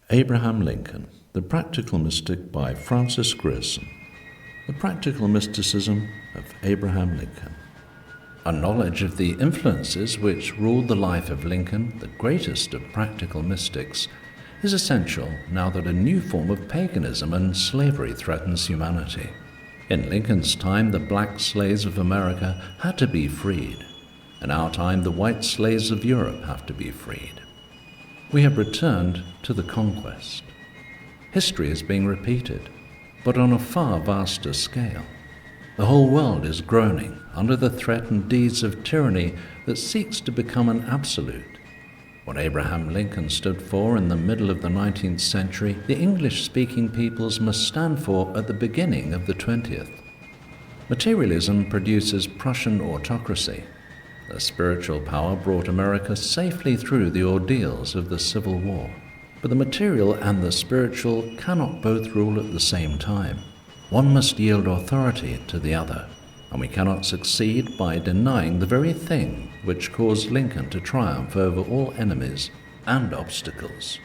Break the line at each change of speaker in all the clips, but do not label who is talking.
Abraham Lincoln, The Practical Mystic by Francis Grierson. The Practical Mysticism of Abraham Lincoln. A knowledge of the influences which ruled the life of Lincoln, the greatest of practical mystics, is essential now that a new form of paganism and slavery threatens humanity. In Lincoln's time, the black slaves of America had to be freed. In our time, the white slaves of Europe have to be freed. We have returned to the conquest. History is being repeated, but on a far vaster scale. The whole world is groaning under the threatened deeds of tyranny that seeks to become an absolute. What Abraham Lincoln stood for in the middle of the 19th century, the English-speaking peoples must stand for at the beginning of the 20th. Materialism produces Prussian autocracy. The spiritual power brought America safely through the ordeals of the Civil War. But the material and the spiritual cannot both rule at the same time. One must yield authority to the other, and we cannot succeed by denying the very thing which caused Lincoln to triumph over all enemies and obstacles.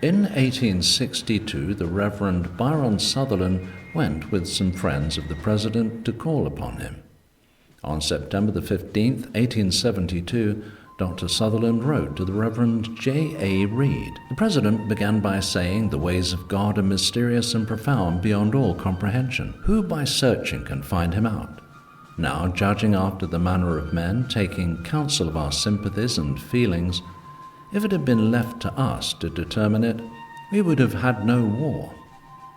In 1862, the Reverend Byron Sutherland went with some friends of the President to call upon him. On September the 15th, 1872, Dr. Sutherland wrote to the Reverend J.A. Reed. The President began by saying, "The ways of God are mysterious and profound beyond all comprehension. Who by searching can find him out? Now, judging after the manner of men, taking counsel of our sympathies and feelings, if it had been left to us to determine it, we would have had no war.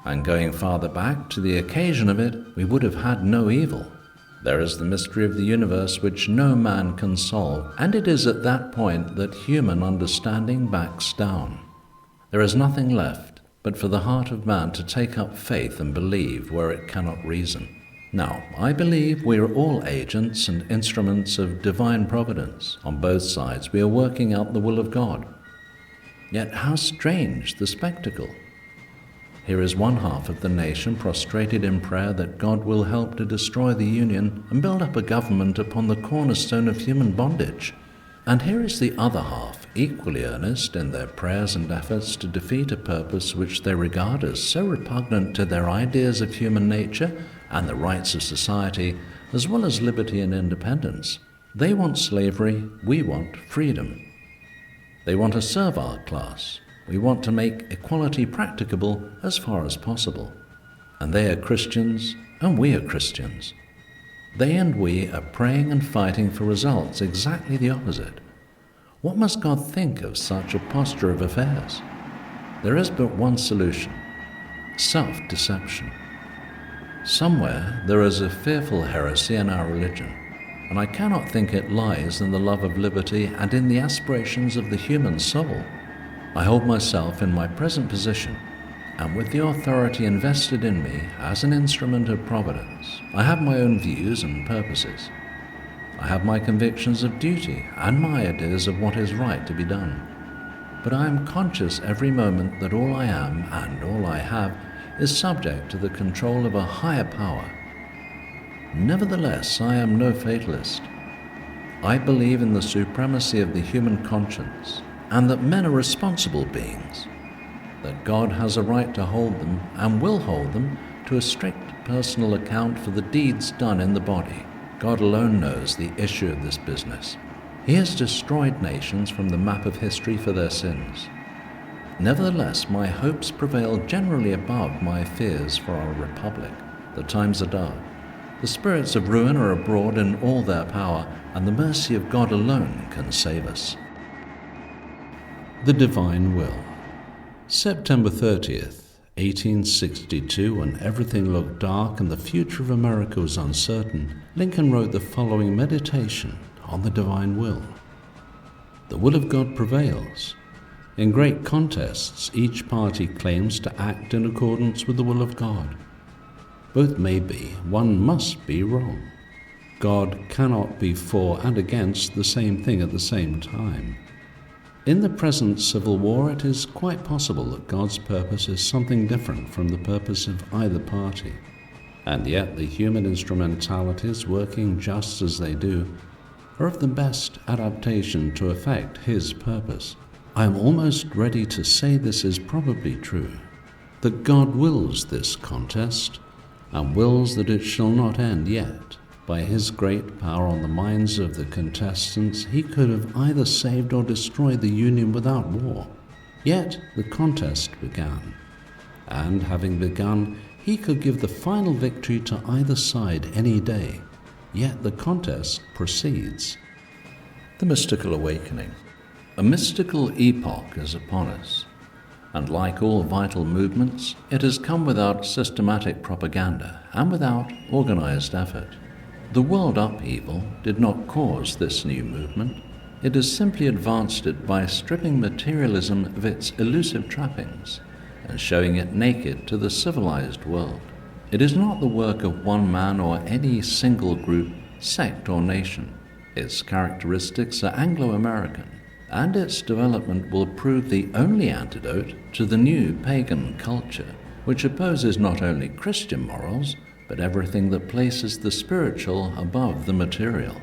And going farther back to the occasion of it, we would have had no evil. There is the mystery of the universe which no man can solve, and it is at that point that human understanding backs down. There is nothing left but for the heart of man to take up faith and believe where it cannot reason. Now, I believe we are all agents and instruments of divine providence. On both sides we are working out the will of God. Yet how strange the spectacle! Here is one half of the nation prostrated in prayer that God will help to destroy the Union and build up a government upon the cornerstone of human bondage. And here is the other half, equally earnest in their prayers and efforts to defeat a purpose which they regard as so repugnant to their ideas of human nature and the rights of society, as well as liberty and independence. They want slavery, we want freedom. They want a servile class. We want to make equality practicable as far as possible. And they are Christians, and we are Christians. They and we are praying and fighting for results exactly the opposite. What must God think of such a posture of affairs? There is but one solution: self-deception. Somewhere there is a fearful heresy in our religion, and I cannot think it lies in the love of liberty and in the aspirations of the human soul. I hold myself in my present position, and with the authority invested in me as an instrument of providence, I have my own views and purposes. I have my convictions of duty and my ideas of what is right to be done. But I am conscious every moment that all I am and all I have is subject to the control of a higher power. Nevertheless, I am no fatalist. I believe in the supremacy of the human conscience, and that men are responsible beings, that God has a right to hold them and will hold them to a strict personal account for the deeds done in the body. God alone knows the issue of this business. He has destroyed nations from the map of history for their sins. Nevertheless, my hopes prevail generally above my fears for our republic. The times are dark. The spirits of ruin are abroad in all their power, and the mercy of God alone can save us. The Divine Will. September 30th, 1862, when everything looked dark and the future of America was uncertain, Lincoln wrote the following meditation on the divine will. The will of God prevails. In great contests, each party claims to act in accordance with the will of God. Both may be, one must be wrong. God cannot be for and against the same thing at the same time. In the present civil war, it is quite possible that God's purpose is something different from the purpose of either party. And yet the human instrumentalities, working just as they do, are of the best adaptation to effect His purpose. I am almost ready to say this is probably true, that God wills this contest, and wills that it shall not end yet. By his great power on the minds of the contestants, he could have either saved or destroyed the Union without war. Yet the contest began, and having begun, he could give the final victory to either side any day. Yet the contest proceeds. The mystical awakening. A mystical epoch is upon us, and like all vital movements, it has come without systematic propaganda and without organized effort. The world upheaval did not cause this new movement. It has simply advanced it by stripping materialism of its elusive trappings and showing it naked to the civilized world. It is not the work of one man or any single group, sect or nation. Its characteristics are Anglo-American, and its development will prove the only antidote to the new pagan culture, which opposes not only Christian morals, but everything that places the spiritual above the material.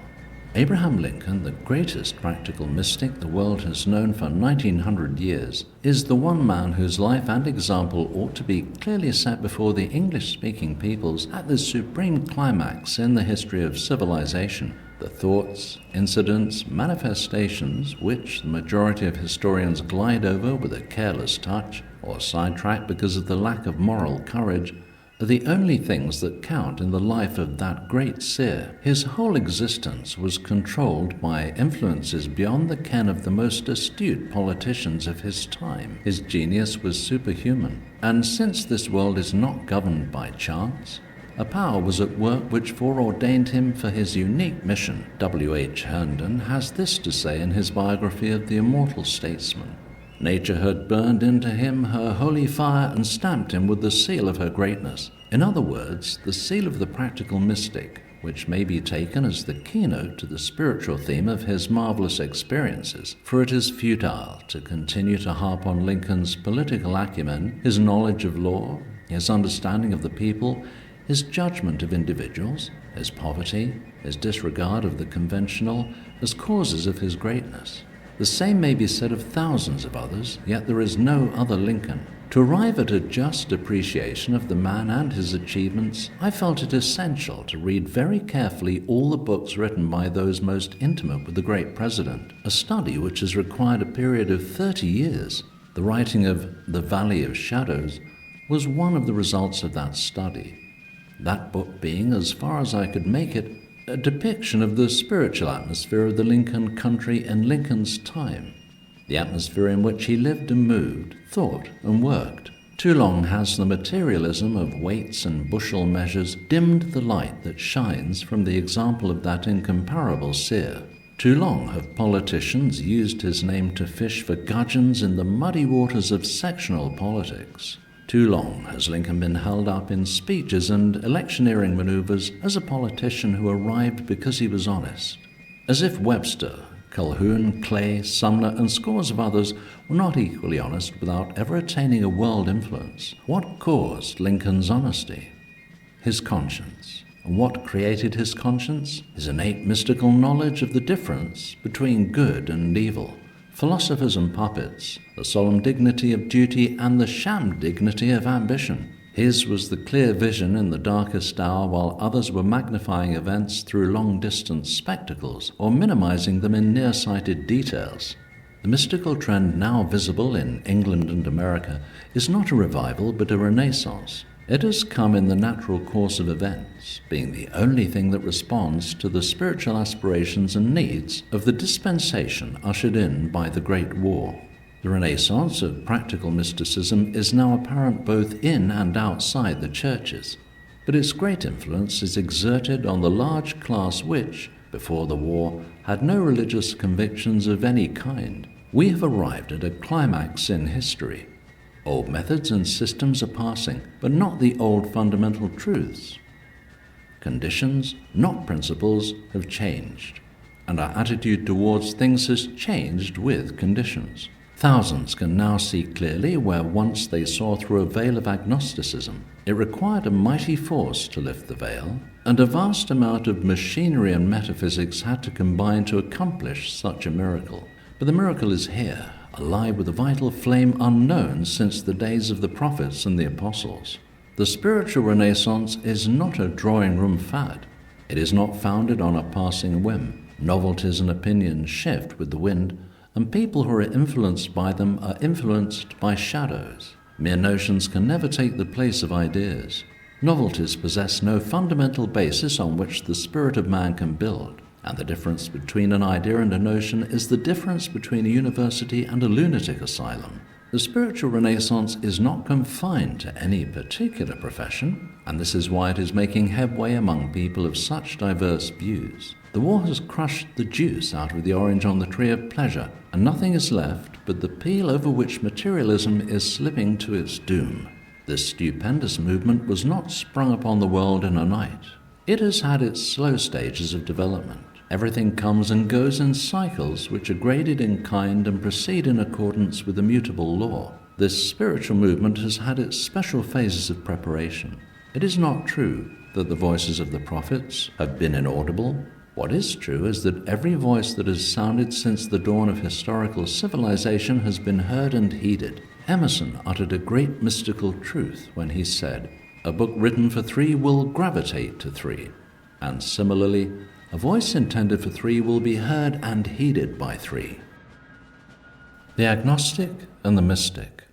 Abraham Lincoln, the greatest practical mystic the world has known for 1900 years, is the one man whose life and example ought to be clearly set before the English-speaking peoples at the supreme climax in the history of civilization. The thoughts, incidents, manifestations which the majority of historians glide over with a careless touch or sidetrack because of the lack of moral courage are the only things that count in the life of that great seer. His whole existence was controlled by influences beyond the ken of the most astute politicians of his time. His genius was superhuman, and since this world is not governed by chance, a power was at work which foreordained him for his unique mission. W. H. Herndon has this to say in his biography of the immortal statesman. Nature had burned into him her holy fire and stamped him with the seal of her greatness. In other words, the seal of the practical mystic, which may be taken as the keynote to the spiritual theme of his marvelous experiences, for it is futile to continue to harp on Lincoln's political acumen, his knowledge of law, his understanding of the people, his judgment of individuals, his poverty, his disregard of the conventional, as causes of his greatness. The same may be said of thousands of others, yet there is no other Lincoln. To arrive at a just appreciation of the man and his achievements, I felt it essential to read very carefully all the books written by those most intimate with the great president, a study which has required a period of 30 years. The writing of The Valley of Shadows was one of the results of that study, that book being, as far as I could make it, a depiction of the spiritual atmosphere of the Lincoln country in Lincoln's time, the atmosphere in which he lived and moved, thought and worked. Too long has the materialism of weights and bushel measures dimmed the light that shines from the example of that incomparable seer. Too long have politicians used his name to fish for gudgeons in the muddy waters of sectional politics. Too long has Lincoln been held up in speeches and electioneering maneuvers as a politician who arrived because he was honest. As if Webster, Calhoun, Clay, Sumner, and scores of others were not equally honest without ever attaining a world influence. What caused Lincoln's honesty? His conscience. And what created his conscience? His innate mystical knowledge of the difference between good and evil. Philosophers and puppets, the solemn dignity of duty and the sham dignity of ambition. His was the clear vision in the darkest hour, while others were magnifying events through long-distance spectacles or minimizing them in nearsighted details. The mystical trend now visible in England and America is not a revival but a renaissance. It has come in the natural course of events, being the only thing that responds to the spiritual aspirations and needs of the dispensation ushered in by the Great War. The renaissance of practical mysticism is now apparent both in and outside the churches, but its great influence is exerted on the large class which, before the war, had no religious convictions of any kind. We have arrived at a climax in history. Old methods and systems are passing, but not the old fundamental truths. Conditions, not principles, have changed, and our attitude towards things has changed with conditions. Thousands can now see clearly where once they saw through a veil of agnosticism. It required a mighty force to lift the veil, and a vast amount of machinery and metaphysics had to combine to accomplish such a miracle. But the miracle is here, alive with a vital flame unknown since the days of the prophets and the apostles. The spiritual renaissance is not a drawing-room fad. It is not founded on a passing whim. Novelties and opinions shift with the wind, and people who are influenced by them are influenced by shadows. Mere notions can never take the place of ideas. Novelties possess no fundamental basis on which the spirit of man can build, and the difference between an idea and a notion is the difference between a university and a lunatic asylum. The spiritual renaissance is not confined to any particular profession, and this is why it is making headway among people of such diverse views. The war has crushed the juice out of the orange on the tree of pleasure, and nothing is left but the peel over which materialism is slipping to its doom. This stupendous movement was not sprung upon the world in a night. It has had its slow stages of development. Everything comes and goes in cycles which are graded in kind and proceed in accordance with immutable law. This spiritual movement has had its special phases of preparation. It is not true that the voices of the prophets have been inaudible. What is true is that every voice that has sounded since the dawn of historical civilization has been heard and heeded. Emerson uttered a great mystical truth when he said, "A book written for three will gravitate to three," and similarly, a voice intended for three will be heard and heeded by three. The agnostic and the mystic.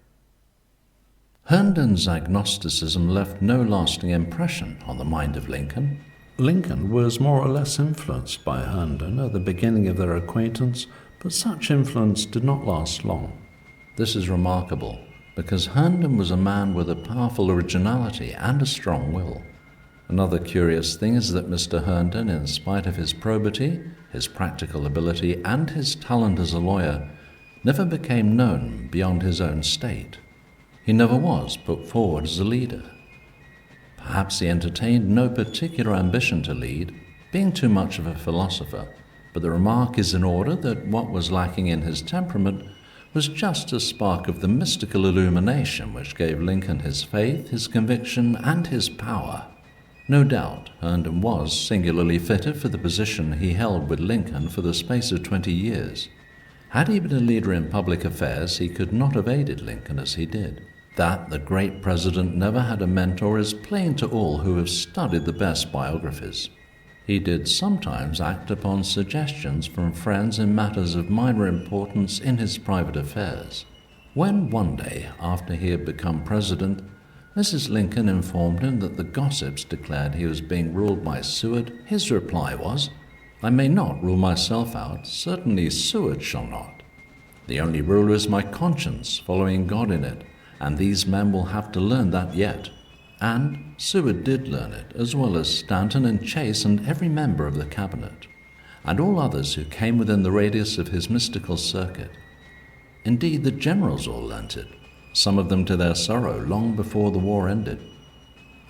Herndon's agnosticism left no lasting impression on the mind of Lincoln. Lincoln was more or less influenced by Herndon at the beginning of their acquaintance, but such influence did not last long. This is remarkable, because Herndon was a man with a powerful originality and a strong will. Another curious thing is that Mr. Herndon, in spite of his probity, his practical ability, and his talent as a lawyer, never became known beyond his own state. He never was put forward as a leader. Perhaps he entertained no particular ambition to lead, being too much of a philosopher, but the remark is in order that what was lacking in his temperament was just a spark of the mystical illumination which gave Lincoln his faith, his conviction, and his power. No doubt, Herndon was singularly fitted for the position he held with Lincoln for the space of 20 years. Had he been a leader in public affairs, he could not have aided Lincoln as he did. That the great president never had a mentor is plain to all who have studied the best biographies. He did sometimes act upon suggestions from friends in matters of minor importance in his private affairs. When one day, after he had become president, Mrs. Lincoln informed him that the gossips declared he was being ruled by Seward, his reply was, "I may not rule myself out, certainly Seward shall not. The only rule is my conscience, following God in it, and these men will have to learn that yet." And Seward did learn it, as well as Stanton and Chase and every member of the cabinet, and all others who came within the radius of his mystical circuit. Indeed, the generals all learnt it, some of them to their sorrow, long before the war ended.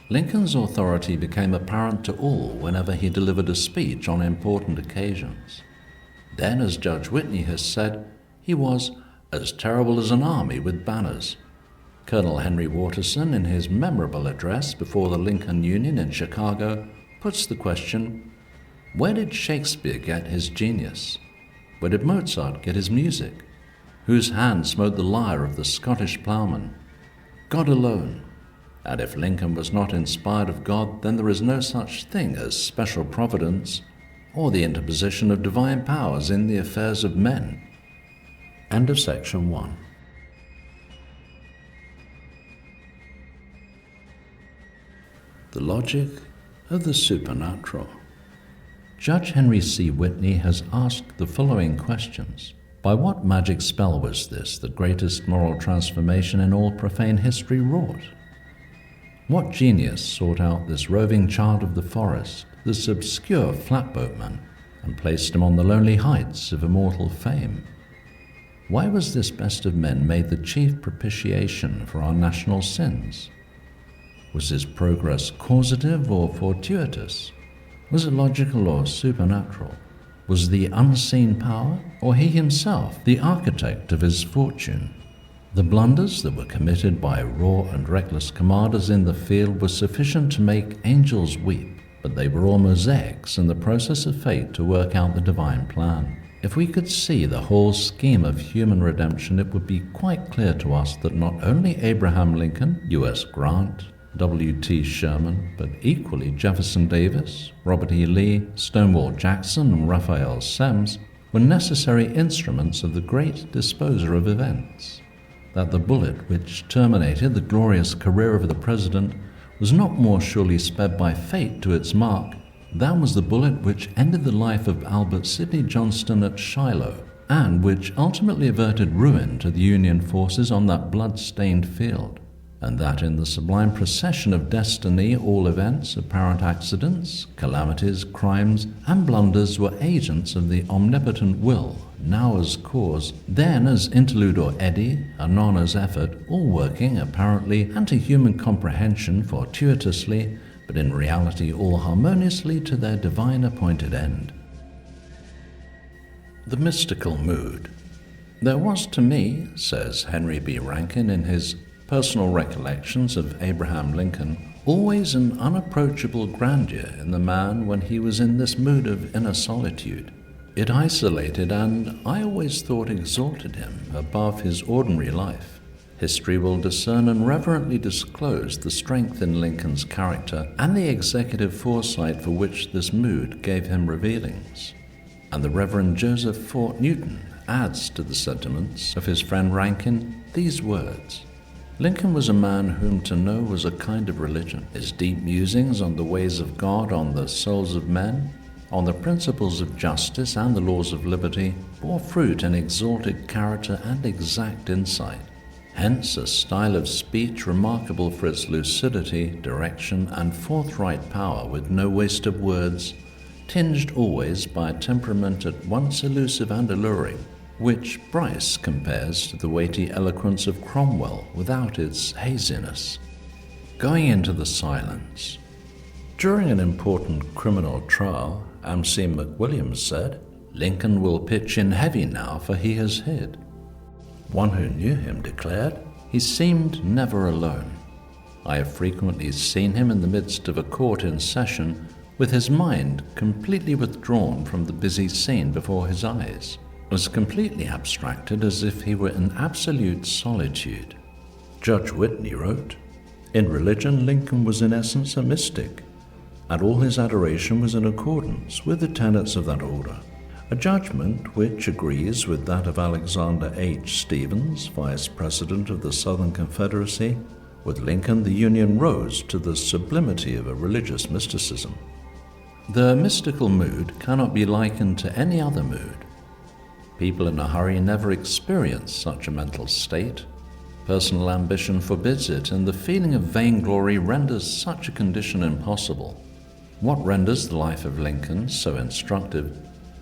Lincoln's authority became apparent to all whenever he delivered a speech on important occasions. Then, as Judge Whitney has said, he was as terrible as an army with banners. Colonel Henry Watterson, in his memorable address before the Lincoln Union in Chicago, puts the question, where did Shakespeare get his genius? Where did Mozart get his music? Whose hand smote the lyre of the Scottish ploughman? God alone. And if Lincoln was not inspired of God, then there is no such thing as special providence or the interposition of divine powers in the affairs of men. End of section 1. The logic of the supernatural. Judge Henry C. Whitney has asked the following questions. By what magic spell was this the greatest moral transformation in all profane history wrought? What genius sought out this roving child of the forest, this obscure flatboatman, and placed him on the lonely heights of immortal fame? Why was this best of men made the chief propitiation for our national sins? Was his progress causative or fortuitous? Was it logical or supernatural? Was the unseen power, or he himself, the architect of his fortune? The blunders that were committed by raw and reckless commanders in the field were sufficient to make angels weep, but they were all mosaics in the process of fate to work out the divine plan. If we could see the whole scheme of human redemption, it would be quite clear to us that not only Abraham Lincoln, U.S. Grant, W.T. Sherman, but equally Jefferson Davis, Robert E. Lee, Stonewall Jackson, and Raphael Semmes were necessary instruments of the great disposer of events, that the bullet which terminated the glorious career of the president was not more surely sped by fate to its mark than was the bullet which ended the life of Albert Sidney Johnston at Shiloh, and which ultimately averted ruin to the Union forces on that blood-stained field, and that in the sublime procession of destiny all events, apparent accidents, calamities, crimes, and blunders were agents of the omnipotent will, now as cause, then as interlude or eddy, anon as effort, all working, apparently, and to human comprehension fortuitously, but in reality all harmoniously to their divine appointed end. The mystical mood. There was to me, says Henry B. Rankin in his Personal Recollections of Abraham Lincoln, always an unapproachable grandeur in the man when he was in this mood of inner solitude. It isolated and, I always thought, exalted him above his ordinary life. History will discern and reverently disclose the strength in Lincoln's character and the executive foresight for which this mood gave him revealings. And the Reverend Joseph Fort Newton adds to the sentiments of his friend Rankin these words: Lincoln was a man whom to know was a kind of religion. His deep musings on the ways of God, on the souls of men, on the principles of justice and the laws of liberty, bore fruit in exalted character and exact insight. Hence a style of speech remarkable for its lucidity, direction, and forthright power, with no waste of words, tinged always by a temperament at once elusive and alluring, which Bryce compares to the weighty eloquence of Cromwell without its haziness. Going into the silence. During an important criminal trial, M.C. McWilliams said, "Lincoln will pitch in heavy now, for he has hid." One who knew him declared, "He seemed never alone. I have frequently seen him in the midst of a court in session, with his mind completely withdrawn from the busy scene before his eyes, as completely abstracted as if he were in absolute solitude." Judge Whitney wrote, "In religion, Lincoln was in essence a mystic, and all his adoration was in accordance with the tenets of that order. A judgment which agrees with that of Alexander H. Stephens, Vice President of the Southern Confederacy. With Lincoln, the Union rose to the sublimity of a religious mysticism." The mystical mood cannot be likened to any other mood. People in a hurry never experience such a mental state. Personal ambition forbids it, and the feeling of vainglory renders such a condition impossible. What renders the life of Lincoln so instructive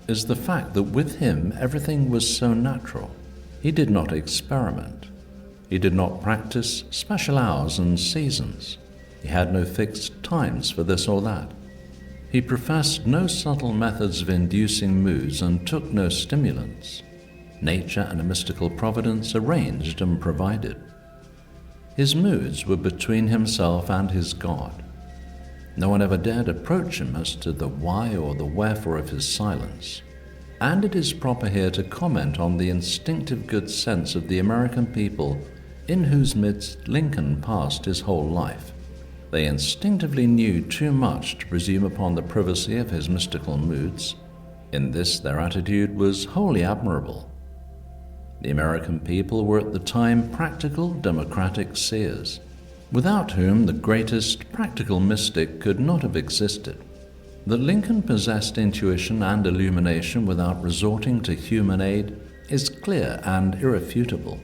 is the fact that with him everything was so natural. He did not experiment. He did not practice special hours and seasons. He had no fixed times for this or that. He professed no subtle methods of inducing moods and took no stimulants. Nature and a mystical providence arranged and provided. His moods were between himself and his God. No one ever dared approach him as to the why or the wherefore of his silence. And it is proper here to comment on the instinctive good sense of the American people in whose midst Lincoln passed his whole life. They instinctively knew too much to presume upon the privacy of his mystical moods. In this their attitude was wholly admirable. The American people were at the time practical, democratic seers, without whom the greatest practical mystic could not have existed. That Lincoln possessed intuition and illumination without resorting to human aid is clear and irrefutable.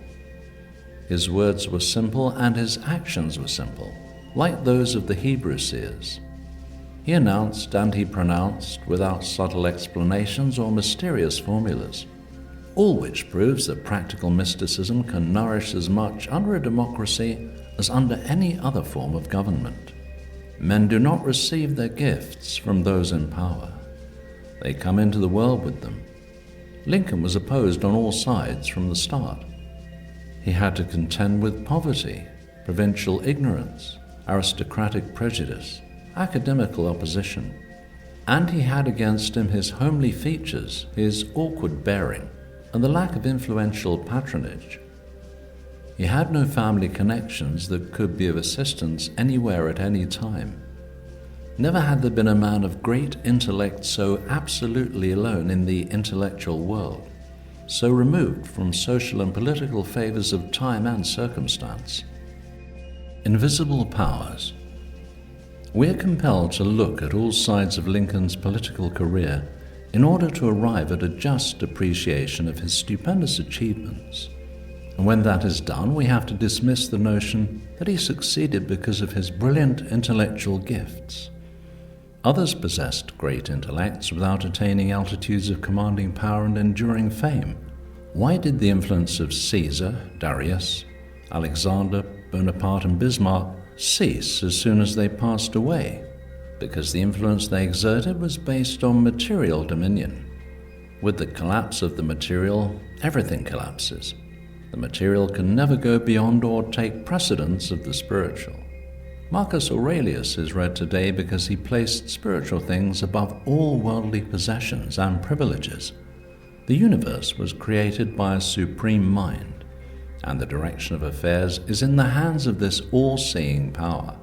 His words were simple and his actions were simple, like those of the Hebrew seers. He announced and he pronounced without subtle explanations or mysterious formulas, all which proves that practical mysticism can nourish as much under a democracy as under any other form of government. Men do not receive their gifts from those in power. They come into the world with them. Lincoln was opposed on all sides from the start. He had to contend with poverty, provincial ignorance, aristocratic prejudice, academical opposition. and he had against him his homely features, his awkward bearing, and the lack of influential patronage. He had no family connections that could be of assistance anywhere at any time. Never had there been a man of great intellect so absolutely alone in the intellectual world, so removed from social and political favors of time and circumstance. Invisible powers. We are compelled to look at all sides of Lincoln's political career in order to arrive at a just appreciation of his stupendous achievements. And when that is done, we have to dismiss the notion that he succeeded because of his brilliant intellectual gifts. Others possessed great intellects without attaining altitudes of commanding power and enduring fame. Why did the influence of Caesar, Darius, Alexander, Bonaparte, and Bismarck cease as soon as they passed away? Because the influence they exerted was based on material dominion. With the collapse of the material, everything collapses. The material can never go beyond or take precedence of the spiritual. Marcus Aurelius is read today because he placed spiritual things above all worldly possessions and privileges. The universe was created by a supreme mind, and the direction of affairs is in the hands of this all-seeing power,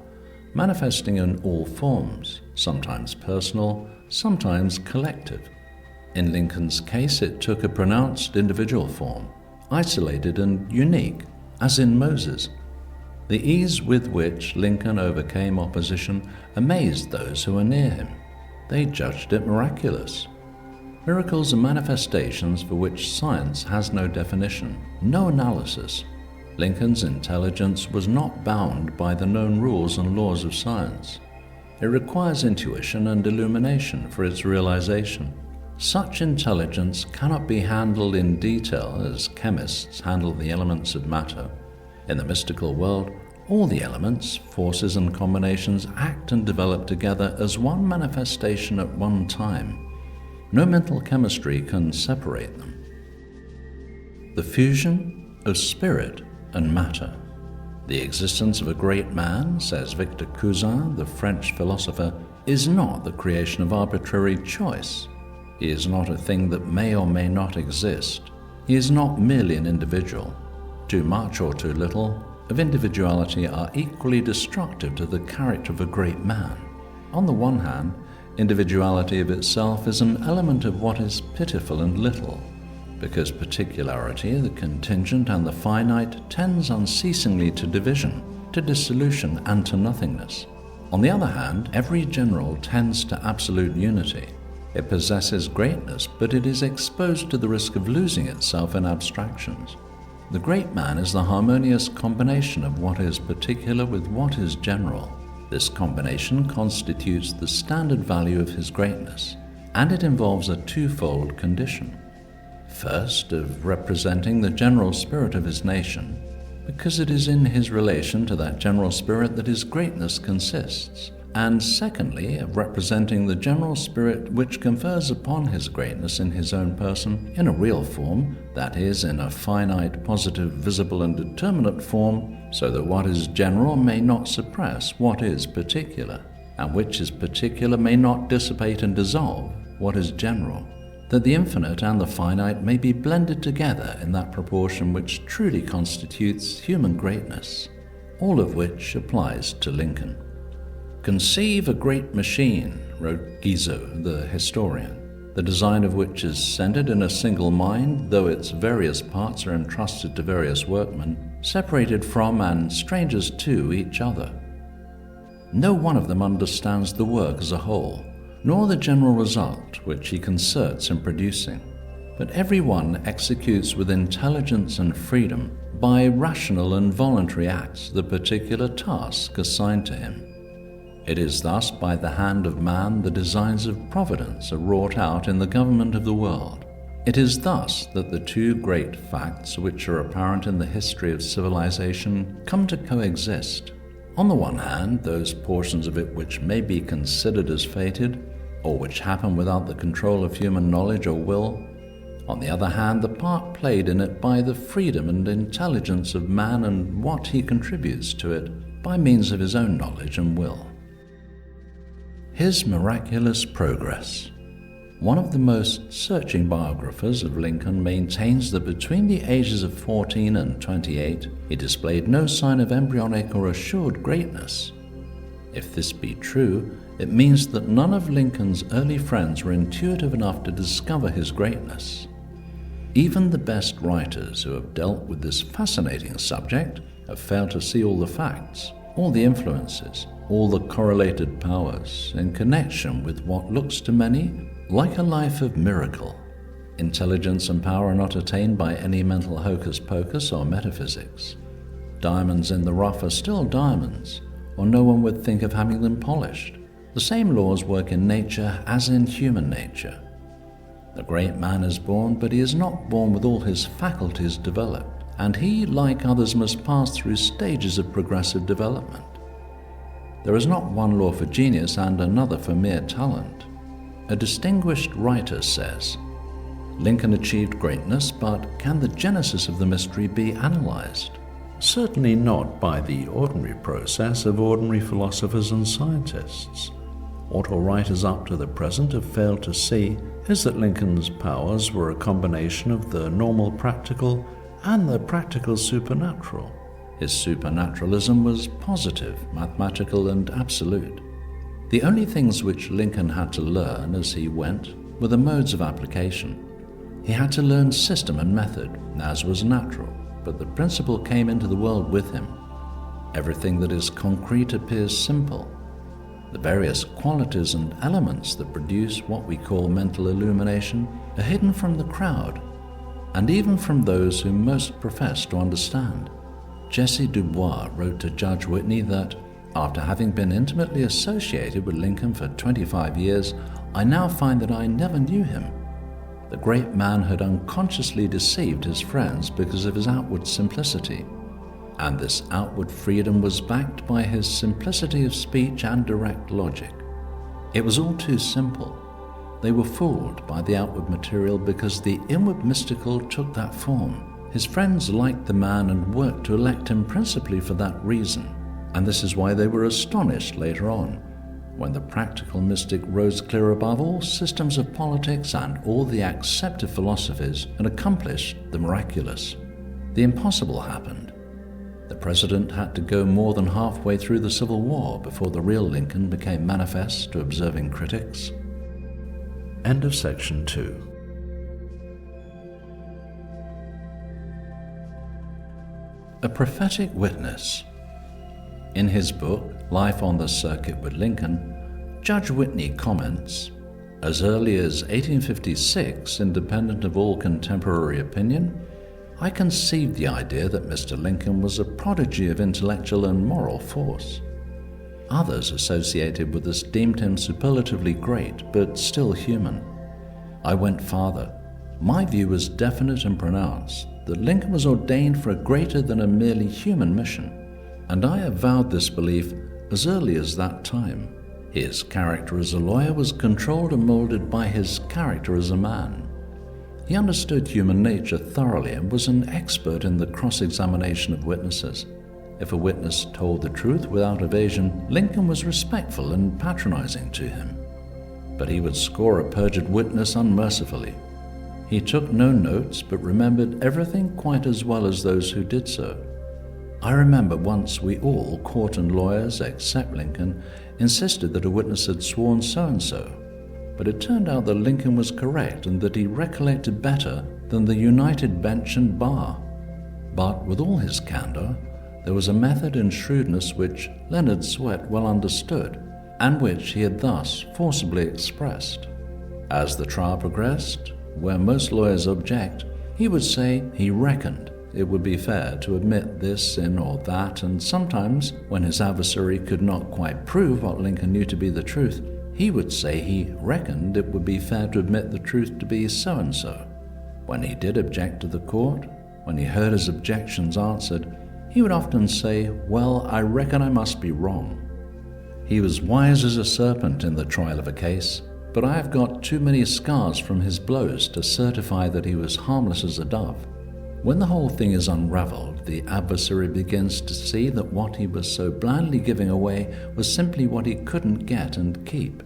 manifesting in all forms, sometimes personal, sometimes collective. In Lincoln's case, it took a pronounced individual form, isolated and unique, as in Moses. The ease with which Lincoln overcame opposition amazed those who were near him. They judged it miraculous. Miracles are manifestations for which science has no definition, no analysis. Lincoln's intelligence was not bound by the known rules and laws of science. It requires intuition and illumination for its realization. Such intelligence cannot be handled in detail as chemists handle the elements of matter. In the mystical world, all the elements, forces, and combinations act and develop together as one manifestation at one time. No mental chemistry can separate them. The fusion of spirit and matter. The existence of a great man, says Victor Cousin, the French philosopher, is not the creation of arbitrary choice. He is not a thing that may or may not exist. He is not merely an individual. Too much or too little of individuality are equally destructive to the character of a great man. On the one hand, individuality of itself is an element of what is pitiful and little, because particularity, the contingent and the finite, tends unceasingly to division, to dissolution, and to nothingness. On the other hand, every general tends to absolute unity. It possesses greatness, but it is exposed to the risk of losing itself in abstractions. The great man is the harmonious combination of what is particular with what is general. This combination constitutes the standard value of his greatness, and it involves a twofold condition. First, of representing the general spirit of his nation, because it is in his relation to that general spirit that his greatness consists. And secondly, of representing the general spirit which confers upon his greatness in his own person in a real form, that is, in a finite, positive, visible, and determinate form, so that what is general may not suppress what is particular, and which is particular may not dissipate and dissolve what is general, that the infinite and the finite may be blended together in that proportion which truly constitutes human greatness, all of which applies to Lincoln. Conceive a great machine, wrote Guizot, the historian, the design of which is centered in a single mind, though its various parts are entrusted to various workmen, separated from and strangers to each other. No one of them understands the work as a whole, nor the general result which he concerts in producing, but every one executes with intelligence and freedom, by rational and voluntary acts, the particular task assigned to him. It is thus by the hand of man the designs of providence are wrought out in the government of the world. It is thus that the two great facts which are apparent in the history of civilization come to coexist. On the one hand, those portions of it which may be considered as fated, or which happen without the control of human knowledge or will. On the other hand, the part played in it by the freedom and intelligence of man and what he contributes to it by means of his own knowledge and will. His miraculous progress. One of the most searching biographers of Lincoln maintains that between the ages of 14 and 28, he displayed no sign of embryonic or assured greatness. If this be true, it means that none of Lincoln's early friends were intuitive enough to discover his greatness. Even the best writers who have dealt with this fascinating subject have failed to see all the facts, all the influences, all the correlated powers in connection with what looks to many like a life of miracle. Intelligence and power are not attained by any mental hocus-pocus or metaphysics. Diamonds in the rough are still diamonds, or no one would think of having them polished. The same laws work in nature as in human nature. The great man is born, but he is not born with all his faculties developed, and he, like others, must pass through stages of progressive development. There is not one law for genius and another for mere talent. A distinguished writer says, Lincoln achieved greatness, but can the genesis of the mystery be analyzed? Certainly not by the ordinary process of ordinary philosophers and scientists. What all writers up to the present have failed to see is that Lincoln's powers were a combination of the normal practical and the practical supernatural. His supernaturalism was positive, mathematical, and absolute. The only things which Lincoln had to learn as he went were the modes of application. He had to learn system and method, as was natural, but the principle came into the world with him. Everything that is concrete appears simple. The various qualities and elements that produce what we call mental illumination are hidden from the crowd, and even from those who most profess to understand. Jesse Dubois wrote to Judge Whitney that, after having been intimately associated with Lincoln for 25 years, I now find that I never knew him. The great man had unconsciously deceived his friends because of his outward simplicity, and this outward freedom was backed by his simplicity of speech and direct logic. It was all too simple. They were fooled by the outward material because the inward mystical took that form. His friends liked the man and worked to elect him principally for that reason. And this is why they were astonished later on, when the practical mystic rose clear above all systems of politics and all the accepted philosophies and accomplished the miraculous. The impossible happened. The president had to go more than halfway through the Civil War before the real Lincoln became manifest to observing critics. End of section 2. A prophetic witness. In his book, Life on the Circuit with Lincoln, Judge Whitney comments, as early as 1856, independent of all contemporary opinion, I conceived the idea that Mr. Lincoln was a prodigy of intellectual and moral force. Others associated with us deemed him superlatively great, but still human. I went farther. My view was definite and pronounced, that Lincoln was ordained for a greater than a merely human mission. And I avowed this belief as early as that time. His character as a lawyer was controlled and molded by his character as a man. He understood human nature thoroughly and was an expert in the cross-examination of witnesses. If a witness told the truth without evasion, Lincoln was respectful and patronizing to him. But he would score a perjured witness unmercifully. He took no notes, but remembered everything quite as well as those who did so. I remember once we all, court and lawyers, except Lincoln, insisted that a witness had sworn so-and-so, but it turned out that Lincoln was correct and that he recollected better than the united bench and bar. But with all his candor, there was a method and shrewdness which Leonard Swett well understood, and which he had thus forcibly expressed. As the trial progressed, where most lawyers object, he would say he reckoned it would be fair to admit this, sin, or that, and sometimes, when his adversary could not quite prove what Lincoln knew to be the truth, he would say he reckoned it would be fair to admit the truth to be so-and-so. When he did object to the court, when he heard his objections answered, he would often say, "Well, I reckon I must be wrong." He was wise as a serpent in the trial of a case, but I have got too many scars from his blows to certify that he was harmless as a dove. When the whole thing is unraveled, the adversary begins to see that what he was so blindly giving away was simply what he couldn't get and keep.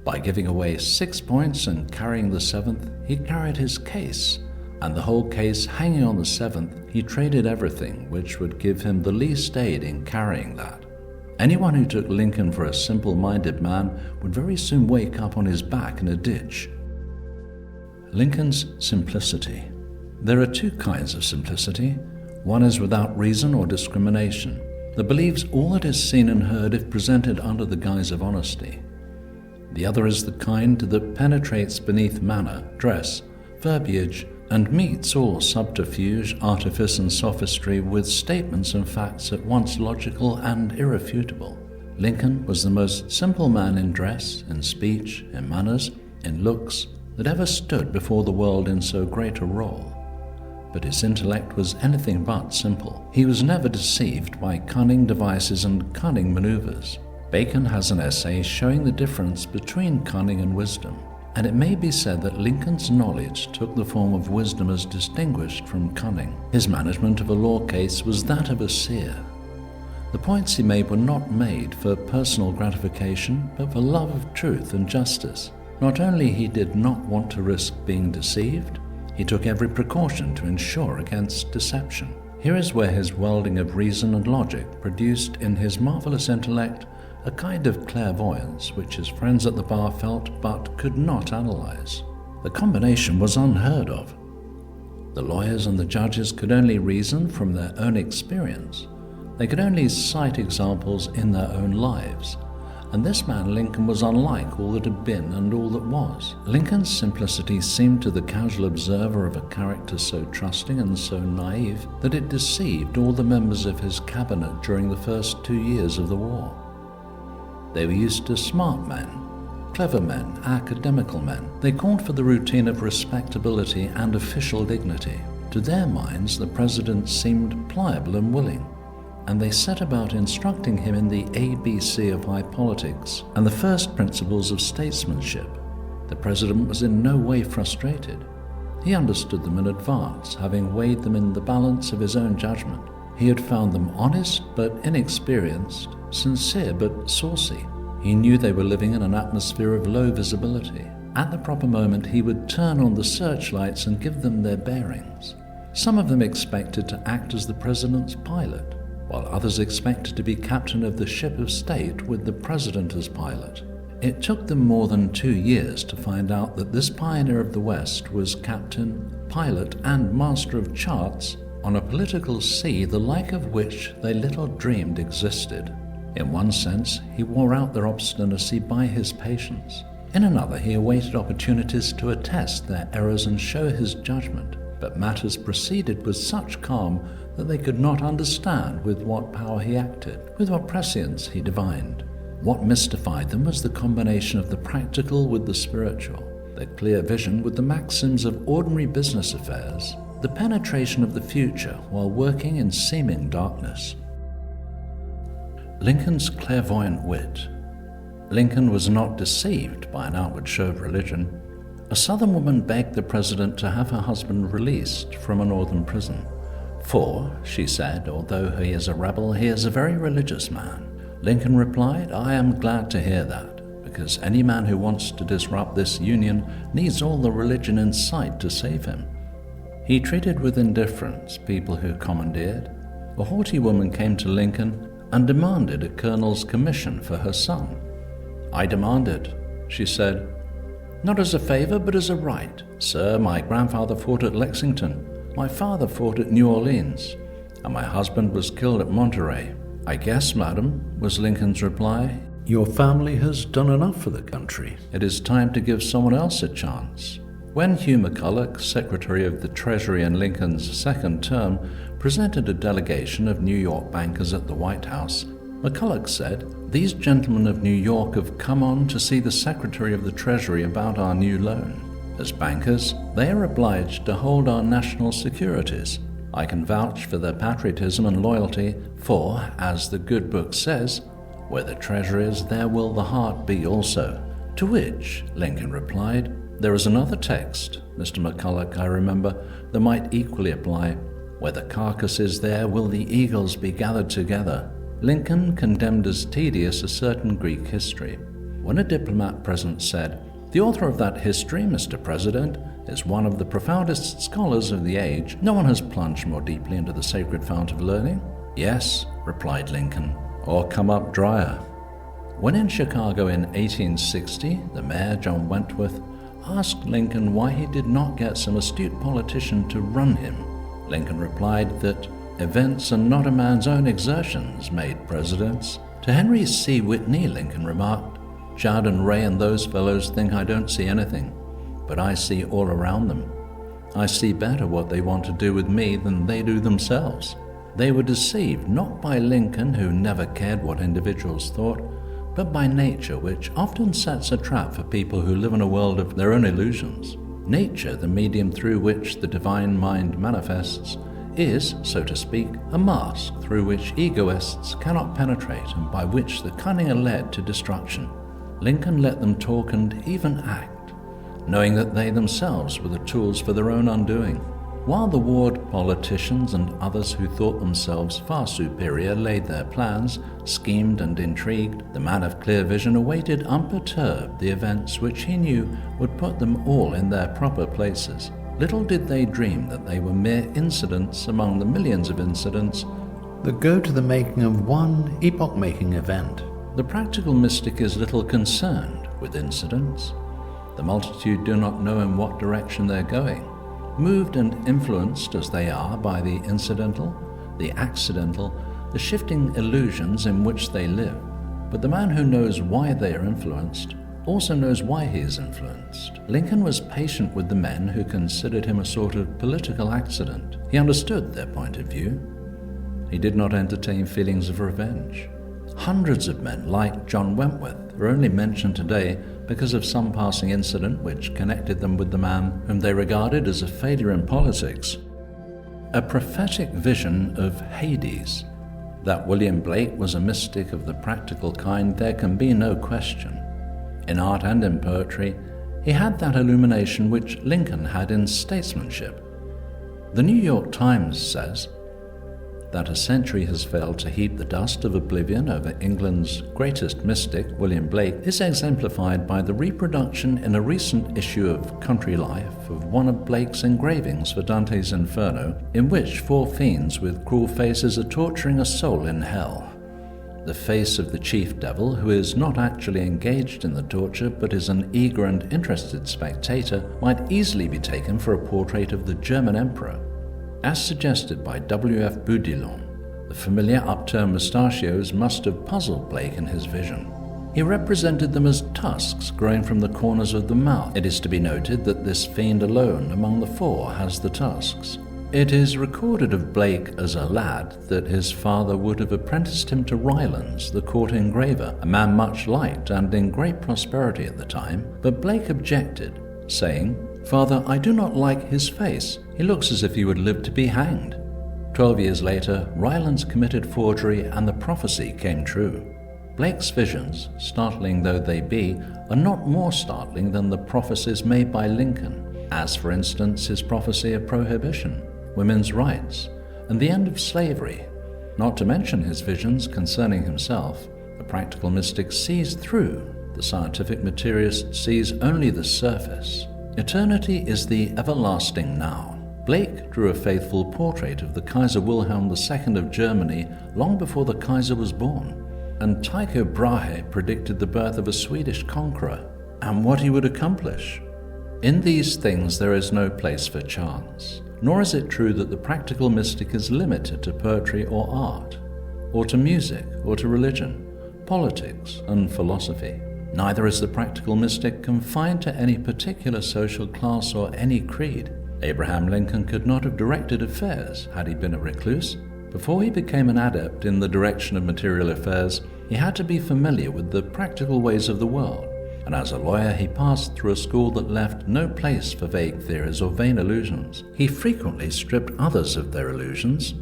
By giving away 6 points and carrying the 7th, he carried his case, and the whole case hanging on the 7th, he traded everything which would give him the least aid in carrying that. Anyone who took Lincoln for a simple-minded man would very soon wake up on his back in a ditch. Lincoln's simplicity. There are two kinds of simplicity. One is without reason or discrimination, that believes all that is seen and heard if presented under the guise of honesty. The other is the kind that penetrates beneath manner, dress, verbiage, and meets all subterfuge, artifice, and sophistry with statements and facts at once logical and irrefutable. Lincoln was the most simple man in dress, in speech, in manners, in looks, that ever stood before the world in so great a role. But his intellect was anything but simple. He was never deceived by cunning devices and cunning maneuvers. Bacon has an essay showing the difference between cunning and wisdom, and it may be said that Lincoln's knowledge took the form of wisdom as distinguished from cunning. His management of a law case was that of a seer. The points he made were not made for personal gratification, but for love of truth and justice. Not only he did not want to risk being deceived, he took every precaution to ensure against deception. Here is where his welding of reason and logic produced in his marvelous intellect a kind of clairvoyance which his friends at the bar felt but could not analyze. The combination was unheard of. The lawyers and the judges could only reason from their own experience. They could only cite examples in their own lives. And this man Lincoln was unlike all that had been and all that was. Lincoln's simplicity seemed to the casual observer of a character so trusting and so naive that it deceived all the members of his cabinet during the first 2 years of the war. They were used to smart men, clever men, academical men. They called for the routine of respectability and official dignity. To their minds, the president seemed pliable and willing, and they set about instructing him in the ABC of high politics and the first principles of statesmanship. The president was in no way frustrated. He understood them in advance, having weighed them in the balance of his own judgment. He had found them honest but inexperienced, sincere but saucy. He knew they were living in an atmosphere of low visibility. At the proper moment, he would turn on the searchlights and give them their bearings. Some of them expected to act as the president's pilot, while others expected to be captain of the ship of state with the president as pilot. It took them more than 2 years to find out that this pioneer of the West was captain, pilot, and master of charts on a political sea the like of which they little dreamed existed. In one sense, he wore out their obstinacy by his patience. In another, he awaited opportunities to attest their errors and show his judgment. But matters proceeded with such calm that they could not understand with what power he acted, with what prescience he divined. What mystified them was the combination of the practical with the spiritual, the clear vision with the maxims of ordinary business affairs, the penetration of the future while working in seeming darkness. Lincoln's clairvoyant wit. Lincoln was not deceived by an outward show of religion. A Southern woman begged the president to have her husband released from a Northern prison. For, she said, although he is a rebel, he is a very religious man. Lincoln replied, "I am glad to hear that, because any man who wants to disrupt this union needs all the religion in sight to save him." He treated with indifference people who commandeered. A haughty woman came to Lincoln and demanded a colonel's commission for her son. "I demand it," she said, "not as a favor but as a right. Sir, my grandfather fought at Lexington, my father fought at New Orleans, and my husband was killed at Monterey." "I guess, madam," was Lincoln's reply, "your family has done enough for the country. It is time to give someone else a chance." When Hugh McCulloch, Secretary of the Treasury in Lincoln's second term, presented a delegation of New York bankers at the White House, McCulloch said, "These gentlemen of New York have come on to see the Secretary of the Treasury about our new loan. As bankers, they are obliged to hold our national securities. I can vouch for their patriotism and loyalty, for, as the good book says, where the treasure is, there will the heart be also." To which Lincoln replied, "There is another text, Mr. McCulloch, I remember, that might equally apply. Where the carcass is, there will the eagles be gathered together." Lincoln condemned as tedious a certain Greek history. When a diplomat present said, "The author of that history, Mr. President, is one of the profoundest scholars of the age. No one has plunged more deeply into the sacred fount of learning." "Yes," replied Lincoln, "or come up drier." When in Chicago in 1860, the mayor, John Wentworth, asked Lincoln why he did not get some astute politician to run him, Lincoln replied that events and not a man's own exertions made presidents. To Henry C. Whitney, Lincoln remarked, "Judd and Ray and those fellows think I don't see anything, but I see all around them. I see better what they want to do with me than they do themselves." They were deceived not by Lincoln, who never cared what individuals thought, but by nature, which often sets a trap for people who live in a world of their own illusions. Nature, the medium through which the divine mind manifests, is, so to speak, a mask through which egoists cannot penetrate and by which the cunning are led to destruction. Lincoln let them talk and even act, knowing that they themselves were the tools for their own undoing. While the ward politicians and others who thought themselves far superior laid their plans, schemed and intrigued, the man of clear vision awaited unperturbed the events which he knew would put them all in their proper places. Little did they dream that they were mere incidents among the millions of incidents that go to the making of one epoch-making event. The practical mystic is little concerned with incidents. The multitude do not know in what direction they're going, moved and influenced as they are by the incidental, the accidental, the shifting illusions in which they live. But the man who knows why they are influenced also knows why he is influenced. Lincoln was patient with the men who considered him a sort of political accident. He understood their point of view. He did not entertain feelings of revenge. Hundreds of men like John Wentworth are only mentioned today because of some passing incident which connected them with the man whom they regarded as a failure in politics. A prophetic vision of Hades. That William Blake was a mystic of the practical kind, there can be no question. In art and in poetry, he had that illumination which Lincoln had in statesmanship. The New York Times says that a century has failed to heap the dust of oblivion over England's greatest mystic, William Blake, is exemplified by the reproduction in a recent issue of Country Life of one of Blake's engravings for Dante's Inferno, in which 4 fiends with cruel faces are torturing a soul in hell. The face of the chief devil, who is not actually engaged in the torture but is an eager and interested spectator, might easily be taken for a portrait of the German emperor. As suggested by W.F. Boudillon, the familiar upturned mustachios must have puzzled Blake in his vision. He represented them as tusks growing from the corners of the mouth. It is to be noted that this fiend alone among the 4 has the tusks. It is recorded of Blake as a lad that his father would have apprenticed him to Rylance, the court engraver, a man much liked and in great prosperity at the time, but Blake objected, saying, "Father, I do not like his face. He looks as if he would live to be hanged." 12 years later, Rylance committed forgery and the prophecy came true. Blake's visions, startling though they be, are not more startling than the prophecies made by Lincoln, as for instance his prophecy of prohibition, women's rights, and the end of slavery, not to mention his visions concerning himself. The practical mystic sees through, the scientific materialist sees only the surface. Eternity is the everlasting now. Blake drew a faithful portrait of the Kaiser Wilhelm II of Germany long before the Kaiser was born, and Tycho Brahe predicted the birth of a Swedish conqueror and what he would accomplish. In these things there is no place for chance, nor is it true that the practical mystic is limited to poetry or art, or to music, or to religion, politics, and philosophy. Neither is the practical mystic confined to any particular social class or any creed. Abraham Lincoln could not have directed affairs had he been a recluse. Before he became an adept in the direction of material affairs, he had to be familiar with the practical ways of the world, and as a lawyer he passed through a school that left no place for vague theories or vain illusions. He frequently stripped others of their illusions,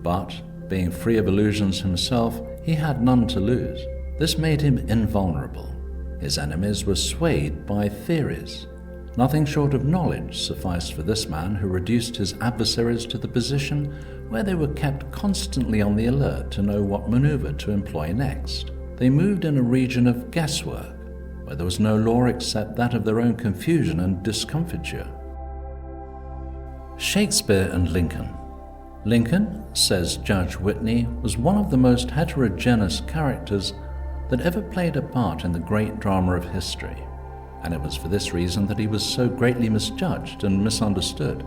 but, being free of illusions himself, he had none to lose. This made him invulnerable. His enemies were swayed by theories. Nothing short of knowledge sufficed for this man, who reduced his adversaries to the position where they were kept constantly on the alert to know what maneuver to employ next. They moved in a region of guesswork, where there was no law except that of their own confusion and discomfiture. Shakespeare and Lincoln. Lincoln, says Judge Whitney, was one of the most heterogeneous characters that ever played a part in the great drama of history, and it was for this reason that he was so greatly misjudged and misunderstood,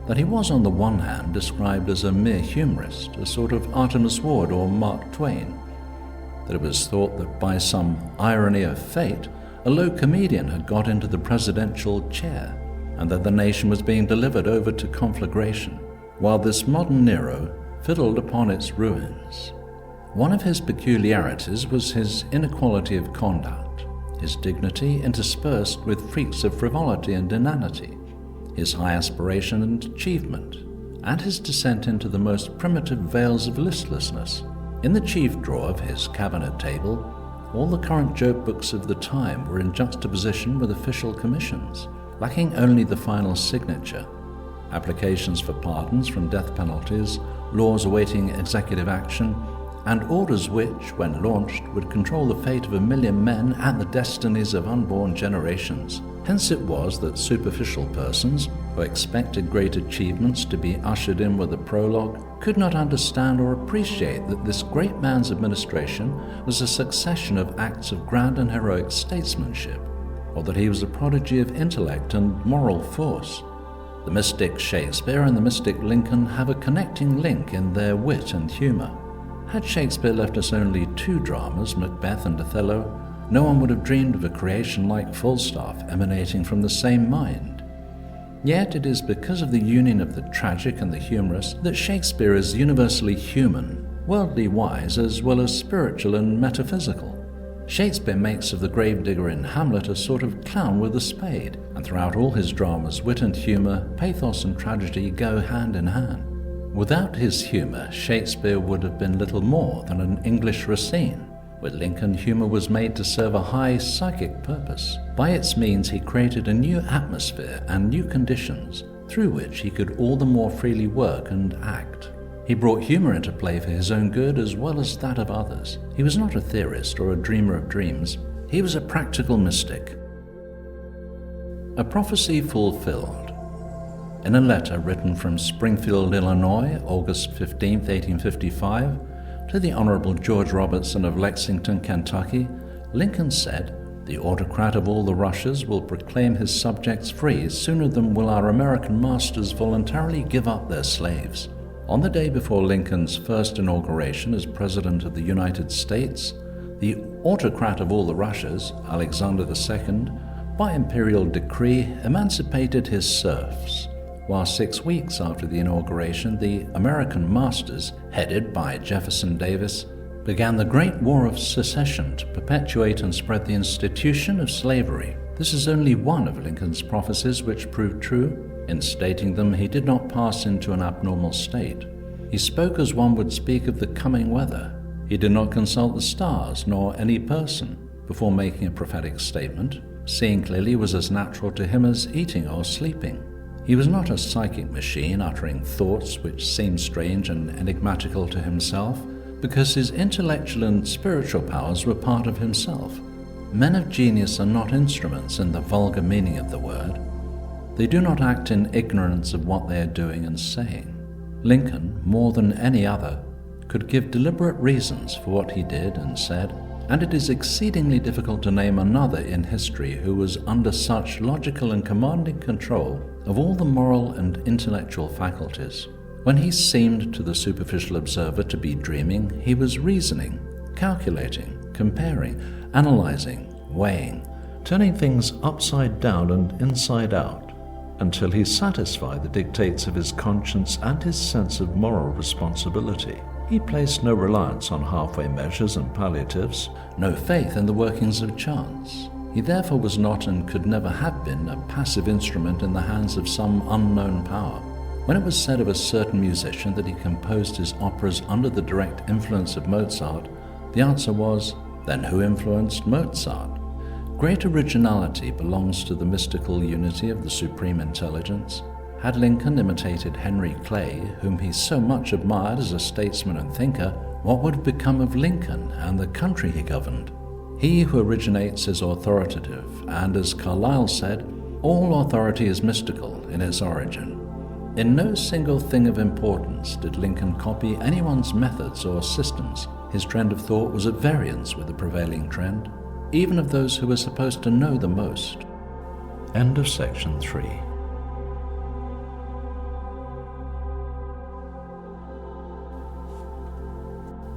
that he was on the one hand described as a mere humorist, a sort of Artemus Ward or Mark Twain, that it was thought that by some irony of fate, a low comedian had got into the presidential chair, and that the nation was being delivered over to conflagration, while this modern Nero fiddled upon its ruins. One of his peculiarities was his inequality of conduct, his dignity interspersed with freaks of frivolity and inanity, his high aspiration and achievement, and his descent into the most primitive vales of listlessness. In the chief drawer of his cabinet table, all the current joke books of the time were in juxtaposition with official commissions, lacking only the final signature, applications for pardons from death penalties, laws awaiting executive action, and orders which, when launched, would control the fate of 1 million men and the destinies of unborn generations. Hence it was that superficial persons, who expected great achievements to be ushered in with a prologue, could not understand or appreciate that this great man's administration was a succession of acts of grand and heroic statesmanship, or that he was a prodigy of intellect and moral force. The mystic Shakespeare and the mystic Lincoln have a connecting link in their wit and humour. Had Shakespeare left us only 2 dramas, Macbeth and Othello, no one would have dreamed of a creation like Falstaff emanating from the same mind. Yet it is because of the union of the tragic and the humorous that Shakespeare is universally human, worldly wise as well as spiritual and metaphysical. Shakespeare makes of the gravedigger in Hamlet a sort of clown with a spade, and throughout all his dramas, wit and humour, pathos and tragedy go hand in hand. Without his humour, Shakespeare would have been little more than an English Racine. With Lincoln, humour was made to serve a high psychic purpose. By its means, he created a new atmosphere and new conditions, through which he could all the more freely work and act. He brought humour into play for his own good as well as that of others. He was not a theorist or a dreamer of dreams. He was a practical mystic. A prophecy fulfilled. In a letter written from Springfield, Illinois, August 15, 1855, to the Honorable George Robertson of Lexington, Kentucky, Lincoln said, "The autocrat of all the Russias will proclaim his subjects free sooner than will our American masters voluntarily give up their slaves." On the day before Lincoln's first inauguration as President of the United States, the autocrat of all the Russias, Alexander II, by imperial decree emancipated his serfs, while 6 weeks after the inauguration, the American masters, headed by Jefferson Davis, began the Great War of Secession to perpetuate and spread the institution of slavery. This is only one of Lincoln's prophecies which proved true. In stating them, he did not pass into an abnormal state. He spoke as one would speak of the coming weather. He did not consult the stars nor any person before making a prophetic statement. Seeing clearly was as natural to him as eating or sleeping. He was not a psychic machine uttering thoughts which seemed strange and enigmatical to himself, because his intellectual and spiritual powers were part of himself. Men of genius are not instruments in the vulgar meaning of the word. They do not act in ignorance of what they are doing and saying. Lincoln, more than any other, could give deliberate reasons for what he did and said, and it is exceedingly difficult to name another in history who was under such logical and commanding control of all the moral and intellectual faculties. When he seemed to the superficial observer to be dreaming, he was reasoning, calculating, comparing, analyzing, weighing, turning things upside down and inside out, until he satisfied the dictates of his conscience and his sense of moral responsibility. He placed no reliance on halfway measures and palliatives, no faith in the workings of chance. He therefore was not and could never have been a passive instrument in the hands of some unknown power. When it was said of a certain musician that he composed his operas under the direct influence of Mozart, the answer was, then who influenced Mozart? Great originality belongs to the mystical unity of the supreme intelligence. Had Lincoln imitated Henry Clay, whom he so much admired as a statesman and thinker, what would have become of Lincoln and the country he governed? He who originates is authoritative, and as Carlyle said, all authority is mystical in its origin. In no single thing of importance did Lincoln copy anyone's methods or systems. His trend of thought was at variance with the prevailing trend, even of those who were supposed to know the most. End of section 3.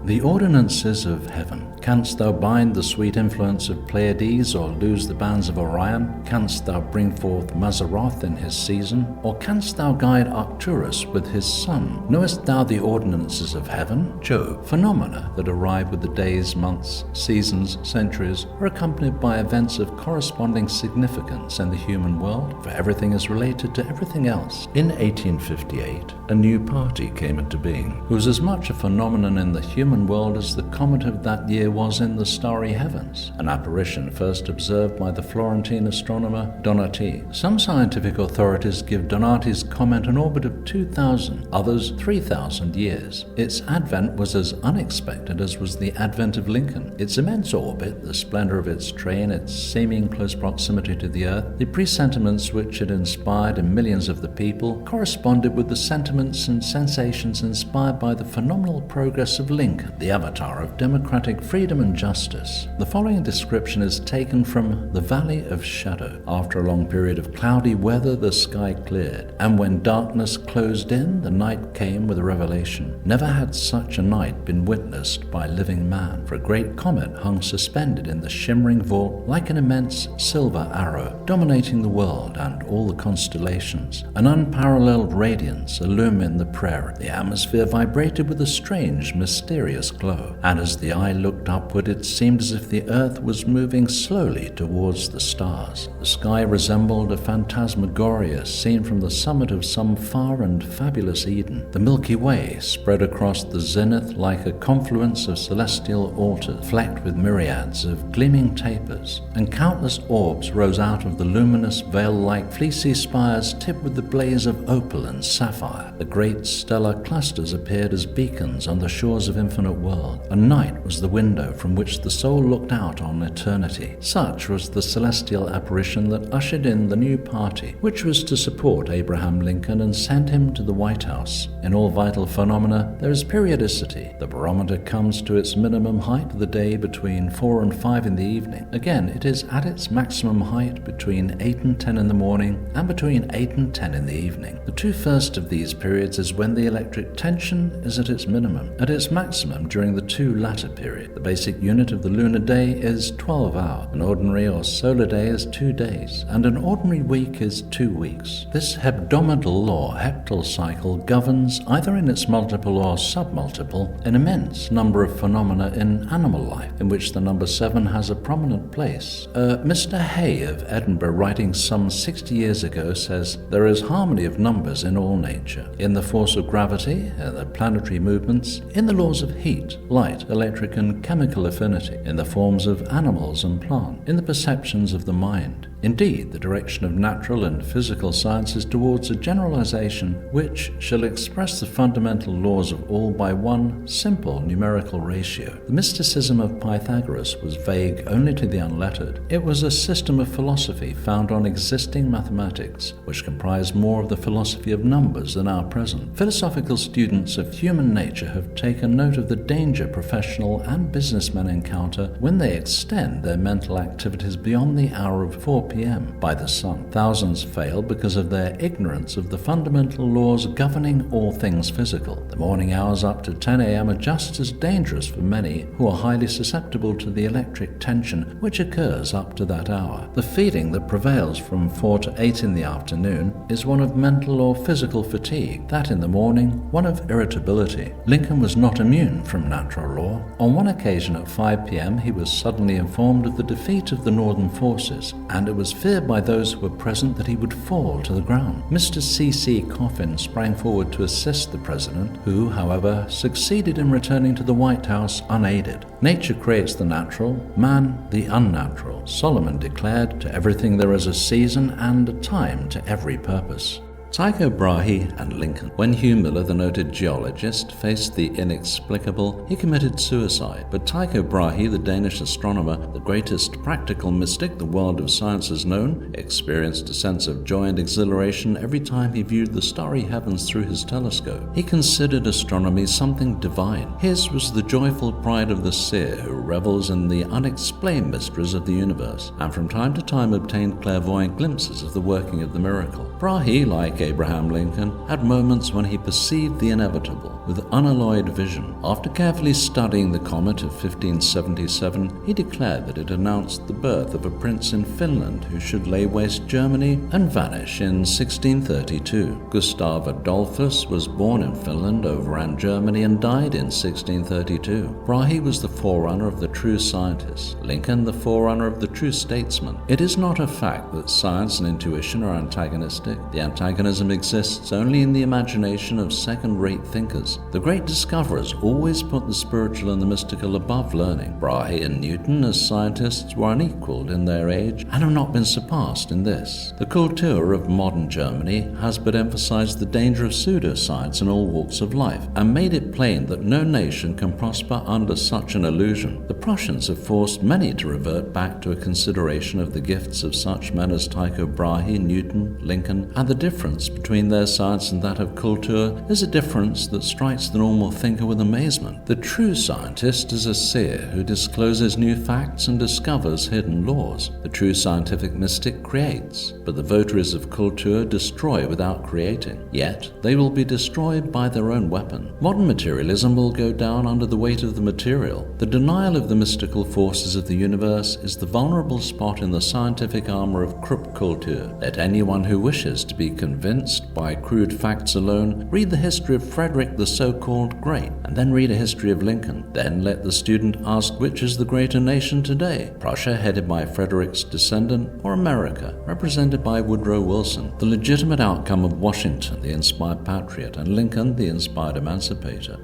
The ordinances of heaven. Canst thou bind the sweet influence of Pleiades, or loose the bands of Orion? Canst thou bring forth Mazzaroth in his season? Or canst thou guide Arcturus with his sun? Knowest thou the ordinances of heaven? Job. Phenomena that arrive with the days, months, seasons, centuries, are accompanied by events of corresponding significance in the human world, for everything is related to everything else. In 1858, a new party came into being, who was as much a phenomenon in the human world as the comet of that year was in the starry heavens, an apparition first observed by the Florentine astronomer Donati. Some scientific authorities give Donati's comet an orbit of 2,000, others 3,000 years. Its advent was as unexpected as was the advent of Lincoln. Its immense orbit, the splendor of its train, its seeming close proximity to the earth, the presentiments which it inspired in millions of the people, corresponded with the sentiments and sensations inspired by the phenomenal progress of Lincoln, the avatar of democratic freedom and justice. The following description is taken from The Valley of Shadow. After a long period of cloudy weather, the sky cleared, and when darkness closed in, the night came with a revelation. Never had such a night been witnessed by living man, for a great comet hung suspended in the shimmering vault like an immense silver arrow, dominating the world and all the constellations. An unparalleled radiance illumined the prairie. The atmosphere vibrated with a strange, mysterious glow, and as the eye looked upward, it seemed as if the earth was moving slowly towards the stars. The sky resembled a phantasmagoria seen from the summit of some far and fabulous Eden. The Milky Way spread across the zenith like a confluence of celestial altars, flecked with myriads of gleaming tapers, and countless orbs rose out of the luminous veil like fleecy spires tipped with the blaze of opal and sapphire. The great stellar clusters appeared as beacons on the shores of infinite world, and night was the window from which the soul looked out on eternity. Such was the celestial apparition that ushered in the new party, which was to support Abraham Lincoln and send him to the White House. In all vital phenomena, there is periodicity. The barometer comes to its minimum height of the day between 4 and 5 in the evening. Again, it is at its maximum height between 8 and 10 in the morning and between 8 and 10 in the evening. The two first of these periods is when the electric tension is at its minimum. At its maximum during the two latter periods. The basic unit of the lunar day is 12 hours. An ordinary or solar day is 2 days, and an ordinary week is 2 weeks. This hebdomadal or heptal cycle governs, either in its multiple or submultiple, an immense number of phenomena in animal life, in which the number 7 has a prominent place. Mr. Hay of Edinburgh, writing some 60 years ago, says, "There is harmony of numbers in all nature, in the force of gravity, in the planetary movements, in the laws of heat, light, electric and chemical affinity, in the forms of animals and plants, in the perceptions of the mind. Indeed, the direction of natural and physical science is towards a generalization which shall express the fundamental laws of all by one simple numerical ratio. The mysticism of Pythagoras was vague only to the unlettered. It was a system of philosophy found on existing mathematics, which comprised more of the philosophy of numbers than our present. Philosophical students of human nature have taken note of the danger professional and businessmen encounter when they extend their mental activities beyond the hour of 4 p.m. by the sun. Thousands fail because of their ignorance of the fundamental laws governing all things physical. The morning hours up to 10 a.m. are just as dangerous for many who are highly susceptible to the electric tension which occurs up to that hour. The feeling that prevails from 4 to 8 in the afternoon is one of mental or physical fatigue, that in the morning one of irritability. Lincoln was not immune from natural law. On one occasion at 5 p.m. he was suddenly informed of the defeat of the Northern forces, and it was feared by those who were present that he would fall to the ground. Mr. C.C. Coffin sprang forward to assist the president, who, however, succeeded in returning to the White House unaided. Nature creates the natural, man the unnatural. Solomon declared, "To everything there is a season and a time to every purpose." Tycho Brahe and Lincoln. When Hugh Miller, the noted geologist, faced the inexplicable, he committed suicide. But Tycho Brahe, the Danish astronomer, the greatest practical mystic the world of science has known, experienced a sense of joy and exhilaration every time he viewed the starry heavens through his telescope. He considered astronomy something divine. His was the joyful pride of the seer who revels in the unexplained mysteries of the universe, and from time to time obtained clairvoyant glimpses of the working of the miracle. Brahe, like Abraham Lincoln, had moments when he perceived the inevitable with unalloyed vision. After carefully studying the comet of 1577, he declared that it announced the birth of a prince in Finland who should lay waste Germany and vanish in 1632. Gustav Adolphus was born in Finland, overran Germany, and died in 1632. Brahe was the forerunner of the true scientist, Lincoln the forerunner of the true statesman. It is not a fact that science and intuition are antagonistic. The antagonism exists only in the imagination of second-rate thinkers. The great discoverers always put the spiritual and the mystical above learning. Brahe and Newton as scientists were unequaled in their age and have not been surpassed in this. The culture of modern Germany has but emphasized the danger of pseudoscience in all walks of life and made it plain that no nation can prosper under such an illusion. The Prussians have forced many to revert back to a consideration of the gifts of such men as Tycho Brahe, Newton, Lincoln, and the difference between their science and that of culture is a difference that strikes the normal thinker with amazement. The true scientist is a seer who discloses new facts and discovers hidden laws. The true scientific mystic creates, but the votaries of culture destroy without creating. Yet they will be destroyed by their own weapon. Modern materialism will go down under the weight of the material. The denial of the mystical forces of the universe is the vulnerable spot in the scientific armor of Krupp culture. Let anyone who wishes to be convinced by crude facts alone read the history of Frederick the so-called Great, and then read a history of Lincoln. Then let the student ask which is the greater nation today, Prussia headed by Frederick's descendant, or America represented by Woodrow Wilson, the legitimate outcome of Washington, the inspired patriot, and Lincoln, the inspired emancipator.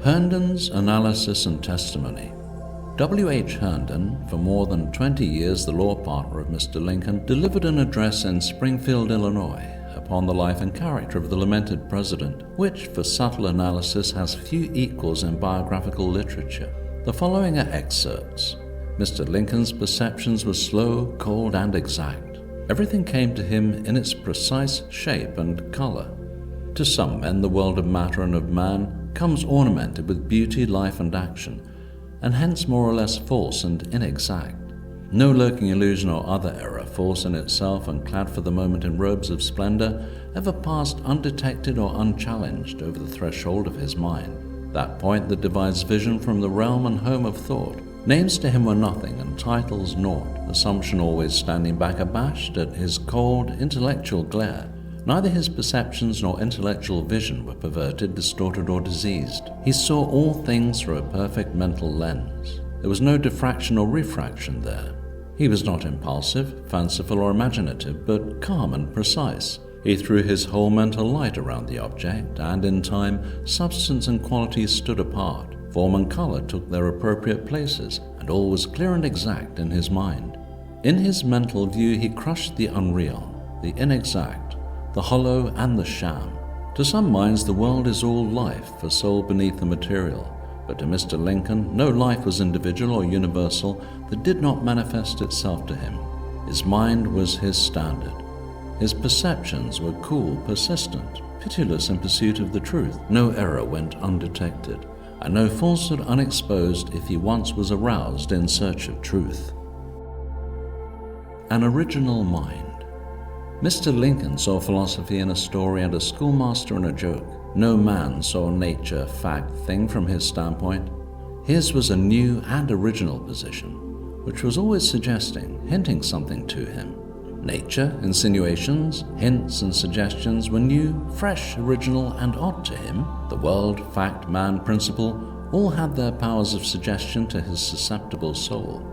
Herndon's analysis and testimony. W. H. Herndon, for more than 20 years the law partner of Mr. Lincoln, delivered an address in Springfield, Illinois, upon the life and character of the lamented president, which, for subtle analysis, has few equals in biographical literature. The following are excerpts. Mr. Lincoln's perceptions were slow, cold, and exact. Everything came to him in its precise shape and color. To some men, the world of matter and of man comes ornamented with beauty, life, and action, and hence more or less false and inexact. No lurking illusion or other error, false in itself and clad for the moment in robes of splendor, ever passed undetected or unchallenged over the threshold of his mind, that point that divides vision from the realm and home of thought. Names to him were nothing and titles naught, assumption always standing back abashed at his cold, intellectual glare. Neither his perceptions nor intellectual vision were perverted, distorted, or diseased. He saw all things through a perfect mental lens. There was no diffraction or refraction there. He was not impulsive, fanciful, or imaginative, but calm and precise. He threw his whole mental light around the object, and in time, substance and qualities stood apart. Form and color took their appropriate places, and all was clear and exact in his mind. In his mental view, he crushed the unreal, the inexact, the hollow, and the sham. To some minds, the world is all life, a soul beneath the material. But to Mr. Lincoln, no life was individual or universal that did not manifest itself to him. His mind was his standard. His perceptions were cool, persistent, pitiless in pursuit of the truth. No error went undetected, and no falsehood unexposed if he once was aroused in search of truth. An original mind. Mr. Lincoln saw philosophy in a story and a schoolmaster in a joke. No man saw nature, fact, thing from his standpoint. His was a new and original position, which was always suggesting, hinting something to him. Nature, insinuations, hints, and suggestions were new, fresh, original, and odd to him. The world, fact, man, principle, all had their powers of suggestion to his susceptible soul.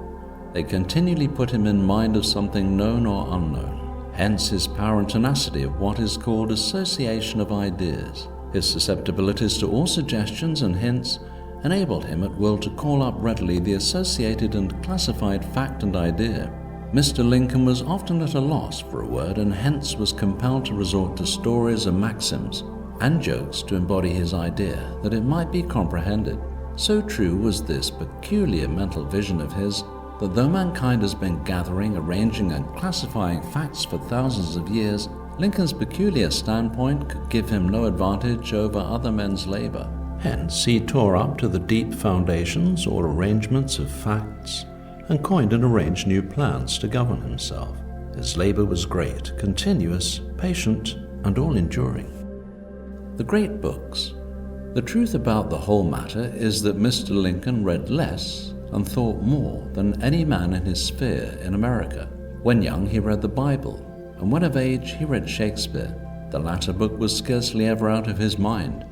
They continually put him in mind of something known or unknown. Hence his power and tenacity of what is called association of ideas. His susceptibilities to all suggestions and hints enabled him at will to call up readily the associated and classified fact and idea. Mr. Lincoln was often at a loss for a word, and hence was compelled to resort to stories and maxims and jokes to embody his idea that it might be comprehended. So true was this peculiar mental vision of his that though mankind has been gathering, arranging, and classifying facts for thousands of years, Lincoln's peculiar standpoint could give him no advantage over other men's labor. Hence, he tore up to the deep foundations or arrangements of facts and coined and arranged new plans to govern himself. His labor was great, continuous, patient, and all-enduring. The great books. The truth about the whole matter is that Mr. Lincoln read less and thought more than any man in his sphere in America. When young, he read the Bible, and when of age, he read Shakespeare. The latter book was scarcely ever out of his mind.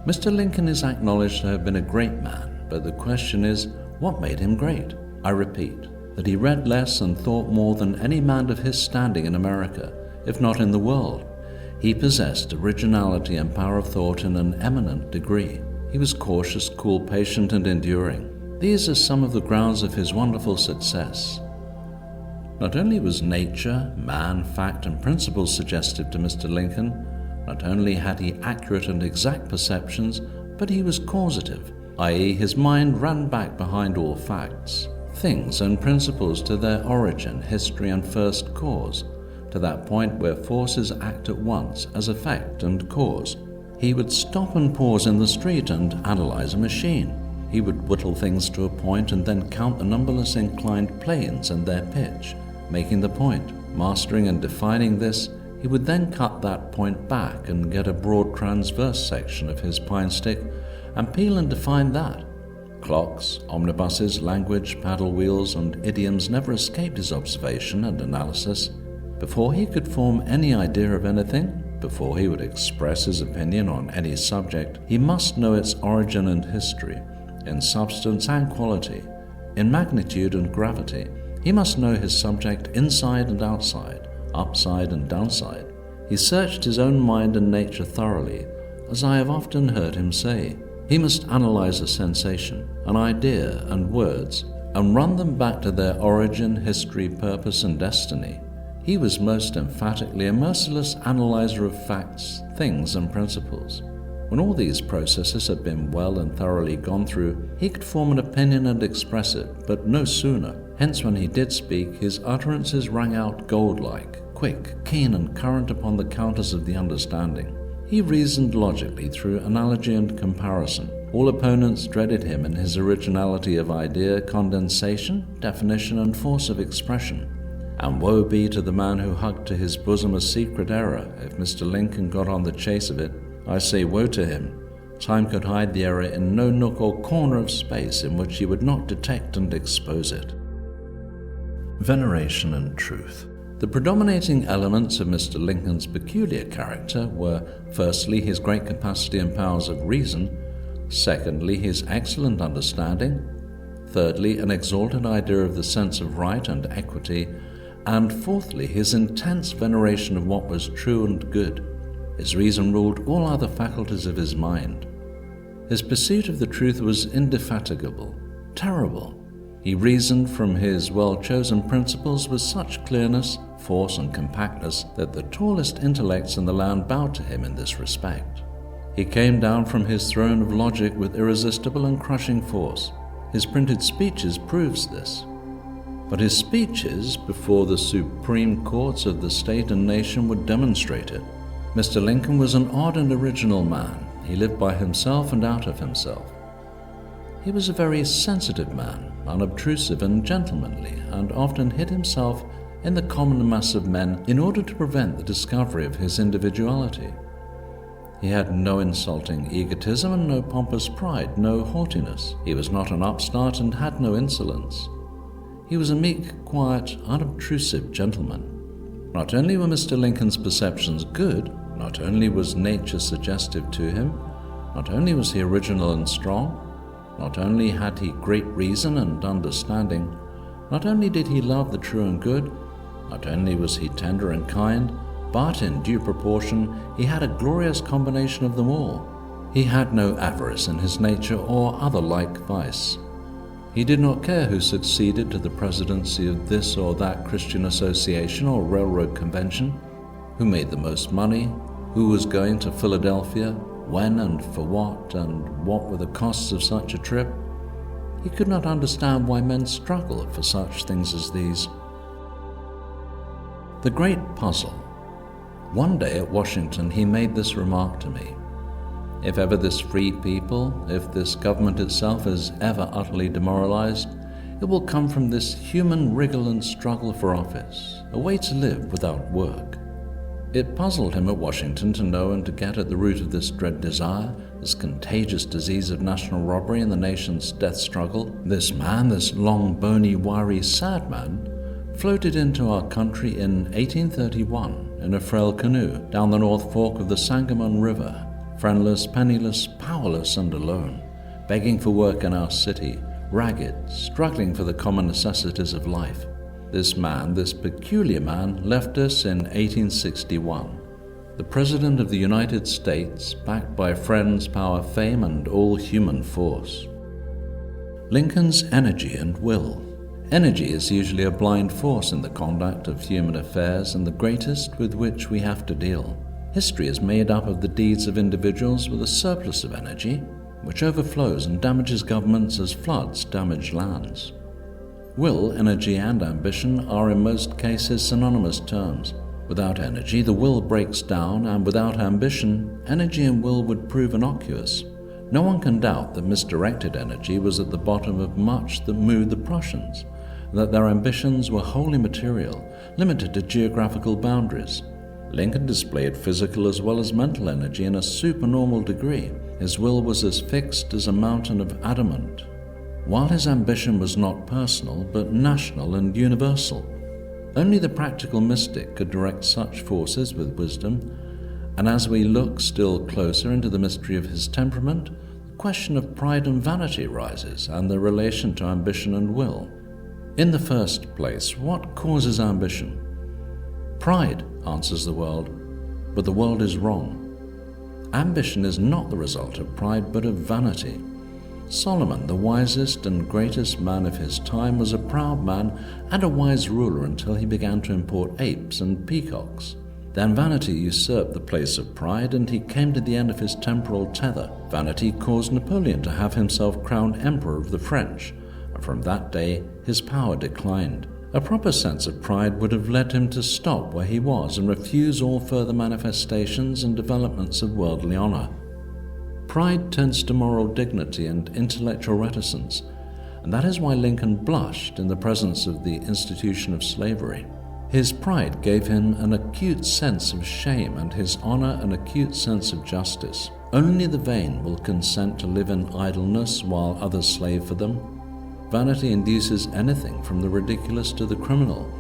Mr. Lincoln is acknowledged to have been a great man, but the question is, what made him great? I repeat, that he read less and thought more than any man of his standing in America, if not in the world. He possessed originality and power of thought in an eminent degree. He was cautious, cool, patient, and enduring. These are some of the grounds of his wonderful success. Not only was nature, man, fact, and principle suggestive to Mr. Lincoln, not only had he accurate and exact perceptions, but he was causative, i.e., his mind ran back behind all facts, things and principles to their origin, history, and first cause, to that point where forces act at once as effect and cause. He would stop and pause in the street and analyze a machine. He would whittle things to a point and then count the numberless inclined planes and their pitch, making the point. Mastering and defining this, he would then cut that point back and get a broad transverse section of his pine stick and peel and define that. Clocks, omnibuses, language, paddle wheels, and idioms never escaped his observation and analysis. Before he could form any idea of anything, before he would express his opinion on any subject, he must know its origin and history, in substance and quality, in magnitude and gravity. He must know his subject inside and outside, upside and downside. He searched his own mind and nature thoroughly, as I have often heard him say. He must analyze a sensation, an idea, and words, and run them back to their origin, history, purpose, and destiny. He was most emphatically a merciless analyzer of facts, things, and principles. When all these processes had been well and thoroughly gone through, he could form an opinion and express it, but no sooner. Hence, when he did speak, his utterances rang out gold-like, quick, keen, and current upon the counters of the understanding. He reasoned logically through analogy and comparison. All opponents dreaded him in his originality of idea, condensation, definition, and force of expression. And woe be to the man who hugged to his bosom a secret error if Mr. Lincoln got on the chase of it. I say woe to him. Time could hide the error in no nook or corner of space in which he would not detect and expose it. Veneration and truth. The predominating elements of Mr. Lincoln's peculiar character were, firstly, his great capacity and powers of reason, secondly, his excellent understanding, thirdly, an exalted idea of the sense of right and equity, and fourthly, his intense veneration of what was true and good. His reason ruled all other faculties of his mind. His pursuit of the truth was indefatigable, terrible. He reasoned from his well-chosen principles with such clearness, force, and compactness that the tallest intellects in the land bowed to him in this respect. He came down from his throne of logic with irresistible and crushing force. His printed speeches proves this. But his speeches before the supreme courts of the state and nation would demonstrate it. Mr. Lincoln was an odd and original man. He lived by himself and out of himself. He was a very sensitive man, unobtrusive and gentlemanly, and often hid himself in the common mass of men in order to prevent the discovery of his individuality. He had no insulting egotism and no pompous pride, no haughtiness. He was not an upstart and had no insolence. He was a meek, quiet, unobtrusive gentleman. Not only were Mr. Lincoln's perceptions good, not only was nature suggestive to him, not only was he original and strong, not only had he great reason and understanding, not only did he love the true and good, not only was he tender and kind, but in due proportion he had a glorious combination of them all. He had no avarice in his nature or other like vice. He did not care who succeeded to the presidency of this or that Christian association or railroad convention, who made the most money, who was going to Philadelphia, when and for what, and what were the costs of such a trip. He could not understand why men struggle for such things as these. The great puzzle. One day at Washington he made this remark to me: if ever this free people, if this government itself is ever utterly demoralized, it will come from this human wriggle and struggle for office, a way to live without work. It puzzled him at Washington to know and to get at the root of this dread desire, this contagious disease of national robbery and the nation's death struggle. This man, this long, bony, wiry, sad man, floated into our country in 1831 in a frail canoe down the North Fork of the Sangamon River, friendless, penniless, powerless, and alone, begging for work in our city, ragged, struggling for the common necessities of life. This man, this peculiar man, left us in 1861. The President of the United States, backed by friends, power, fame, and all human force. Lincoln's energy and will. Energy is usually a blind force in the conduct of human affairs and the greatest with which we have to deal. History is made up of the deeds of individuals with a surplus of energy, which overflows and damages governments as floods damage lands. Will, energy, and ambition are in most cases synonymous terms. Without energy, the will breaks down, and without ambition, energy and will would prove innocuous. No one can doubt that misdirected energy was at the bottom of much that moved the Prussians, and that their ambitions were wholly material, limited to geographical boundaries. Lincoln displayed physical as well as mental energy in a supernormal degree. His will was as fixed as a mountain of adamant, while his ambition was not personal but national and universal. Only the practical mystic could direct such forces with wisdom, and as we look still closer into the mystery of his temperament, the question of pride and vanity rises, and the relation to ambition and will. In the first place, what causes ambition? Pride, answers the world, but the world is wrong. Ambition is not the result of pride but of vanity. Solomon, the wisest and greatest man of his time, was a proud man and a wise ruler until he began to import apes and peacocks. Then vanity usurped the place of pride, and he came to the end of his temporal tether. Vanity caused Napoleon to have himself crowned Emperor of the French, and from that day his power declined. A proper sense of pride would have led him to stop where he was and refuse all further manifestations and developments of worldly honor. Pride tends to moral dignity and intellectual reticence, and that is why Lincoln blushed in the presence of the institution of slavery. His pride gave him an acute sense of shame, and his honor an acute sense of justice. Only the vain will consent to live in idleness while others slave for them. Vanity induces anything from the ridiculous to the criminal,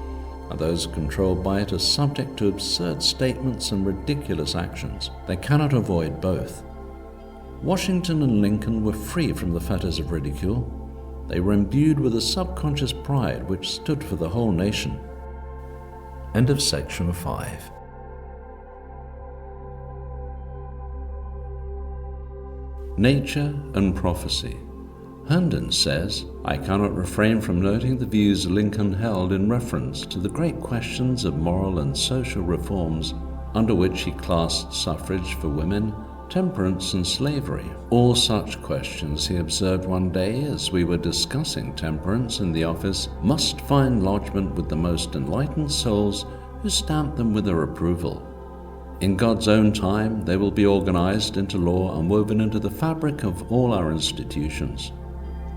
and those controlled by it are subject to absurd statements and ridiculous actions. They cannot avoid both. Washington and Lincoln were free from the fetters of ridicule. They were imbued with a subconscious pride which stood for the whole nation. End of section 5. Nature and prophecy. Herndon says, I cannot refrain from noting the views Lincoln held in reference to the great questions of moral and social reforms, under which he classed suffrage for women, temperance and slavery. All such questions, he observed one day as we were discussing temperance in the office, must find lodgment with the most enlightened souls who stamp them with their approval. In God's own time, they will be organized into law and woven into the fabric of all our institutions.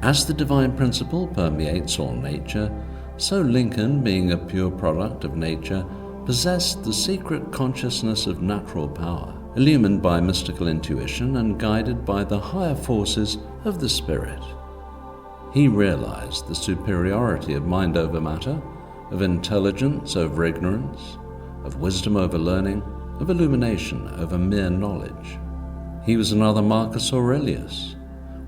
As the divine principle permeates all nature, so Lincoln, being a pure product of nature, possessed the secret consciousness of natural power, illumined by mystical intuition and guided by the higher forces of the spirit. He realized the superiority of mind over matter, of intelligence over ignorance, of wisdom over learning, of illumination over mere knowledge. He was another Marcus Aurelius,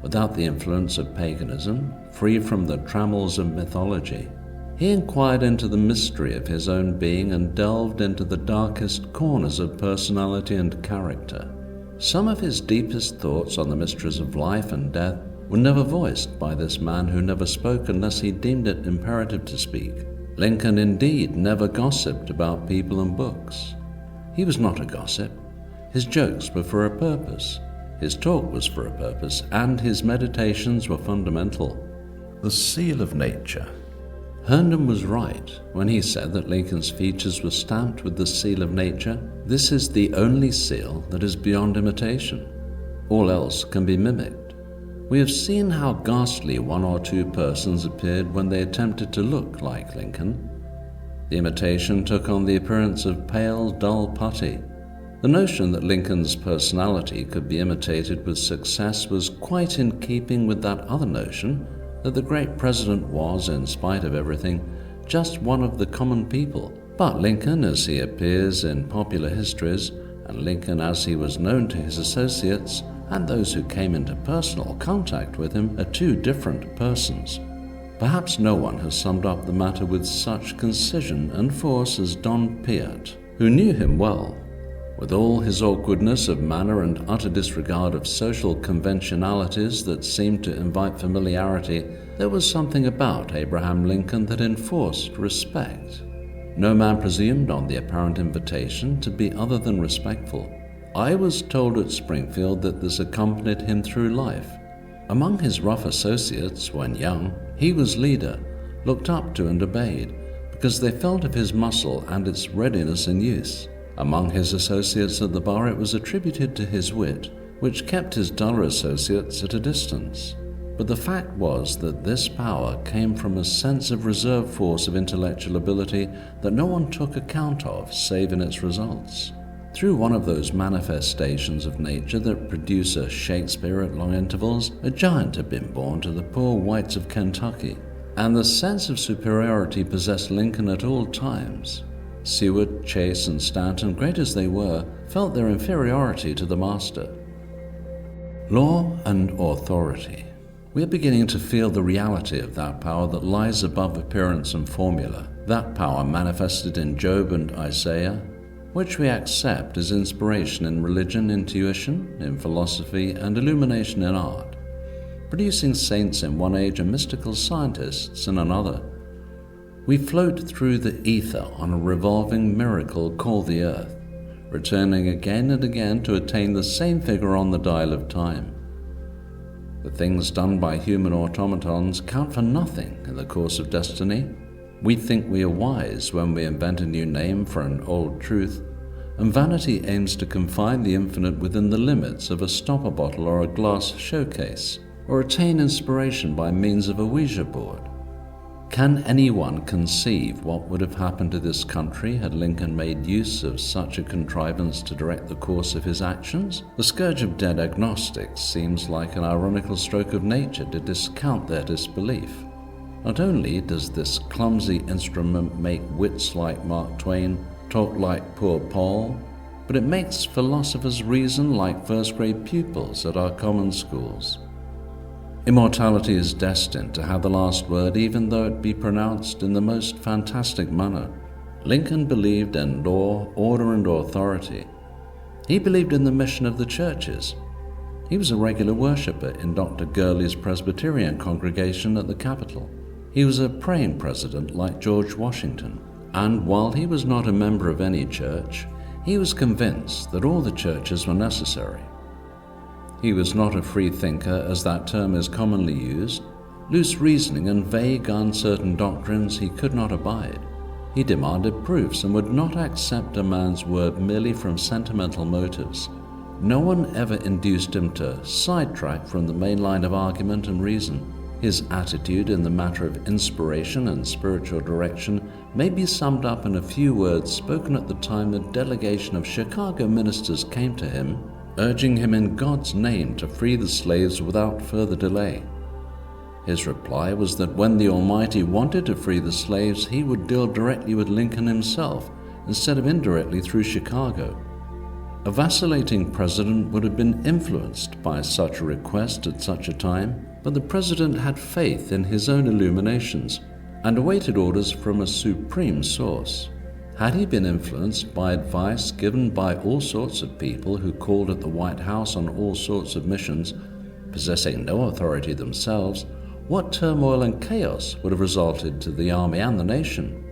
without the influence of paganism, free from the trammels of mythology. He inquired into the mystery of his own being and delved into the darkest corners of personality and character. Some of his deepest thoughts on the mysteries of life and death were never voiced by this man who never spoke unless he deemed it imperative to speak. Lincoln indeed never gossiped about people and books. He was not a gossip. His jokes were for a purpose, his talk was for a purpose, and his meditations were fundamental. The seal of nature. Herndon was right when he said that Lincoln's features were stamped with the seal of nature. This is the only seal that is beyond imitation. All else can be mimicked. We have seen how ghastly one or two persons appeared when they attempted to look like Lincoln. The imitation took on the appearance of pale, dull putty. The notion that Lincoln's personality could be imitated with success was quite in keeping with that other notion that the great president was, in spite of everything, just one of the common people. But Lincoln, as he appears in popular histories, and Lincoln as he was known to his associates and those who came into personal contact with him, are two different persons. Perhaps no one has summed up the matter with such concision and force as Don Piatt, who knew him well. With all his awkwardness of manner and utter disregard of social conventionalities that seemed to invite familiarity, there was something about Abraham Lincoln that enforced respect. No man presumed on the apparent invitation to be other than respectful. I was told at Springfield that this accompanied him through life. Among his rough associates, when young, he was leader, looked up to and obeyed, because they felt of his muscle and its readiness in use. Among his associates at the bar, it was attributed to his wit, which kept his duller associates at a distance. But the fact was that this power came from a sense of reserve force of intellectual ability that no one took account of save in its results. Through one of those manifestations of nature that produce a Shakespeare at long intervals, a giant had been born to the poor whites of Kentucky, and the sense of superiority possessed Lincoln at all times. Seward, Chase, and Stanton, great as they were, felt their inferiority to the master. Law and authority. We are beginning to feel the reality of that power that lies above appearance and formula, that power manifested in Job and Isaiah, which we accept as inspiration in religion, intuition, in philosophy, and illumination in art, producing saints in one age and mystical scientists in another. We float through the ether on a revolving miracle called the earth, returning again and again to attain the same figure on the dial of time. The things done by human automatons count for nothing in the course of destiny. We think we are wise when we invent a new name for an old truth, and vanity aims to confine the infinite within the limits of a stopper bottle or a glass showcase, or attain inspiration by means of a Ouija board. Can anyone conceive what would have happened to this country had Lincoln made use of such a contrivance to direct the course of his actions? The scourge of dead agnostics seems like an ironical stroke of nature to discount their disbelief. Not only does this clumsy instrument make wits like Mark Twain talk like poor Paul, but it makes philosophers reason like first-grade pupils at our common schools. Immortality is destined to have the last word, even though it be pronounced in the most fantastic manner. Lincoln believed in law, order, and authority. He believed in the mission of the churches. He was a regular worshipper in Dr. Gurley's Presbyterian congregation at the Capitol. He was a praying president like George Washington, and while he was not a member of any church, he was convinced that all the churches were necessary. He was not a free thinker, as that term is commonly used. Loose reasoning and vague, uncertain doctrines he could not abide. He demanded proofs and would not accept a man's word merely from sentimental motives. No one ever induced him to sidetrack from the main line of argument and reason. His attitude in the matter of inspiration and spiritual direction may be summed up in a few words spoken at the time a delegation of Chicago ministers came to him, urging him in God's name to free the slaves without further delay. His reply was that when the Almighty wanted to free the slaves, he would deal directly with Lincoln himself, instead of indirectly through Chicago. A vacillating president would have been influenced by such a request at such a time, but the president had faith in his own illuminations and awaited orders from a supreme source. Had he been influenced by advice given by all sorts of people who called at the White House on all sorts of missions, possessing no authority themselves, what turmoil and chaos would have resulted to the army and the nation?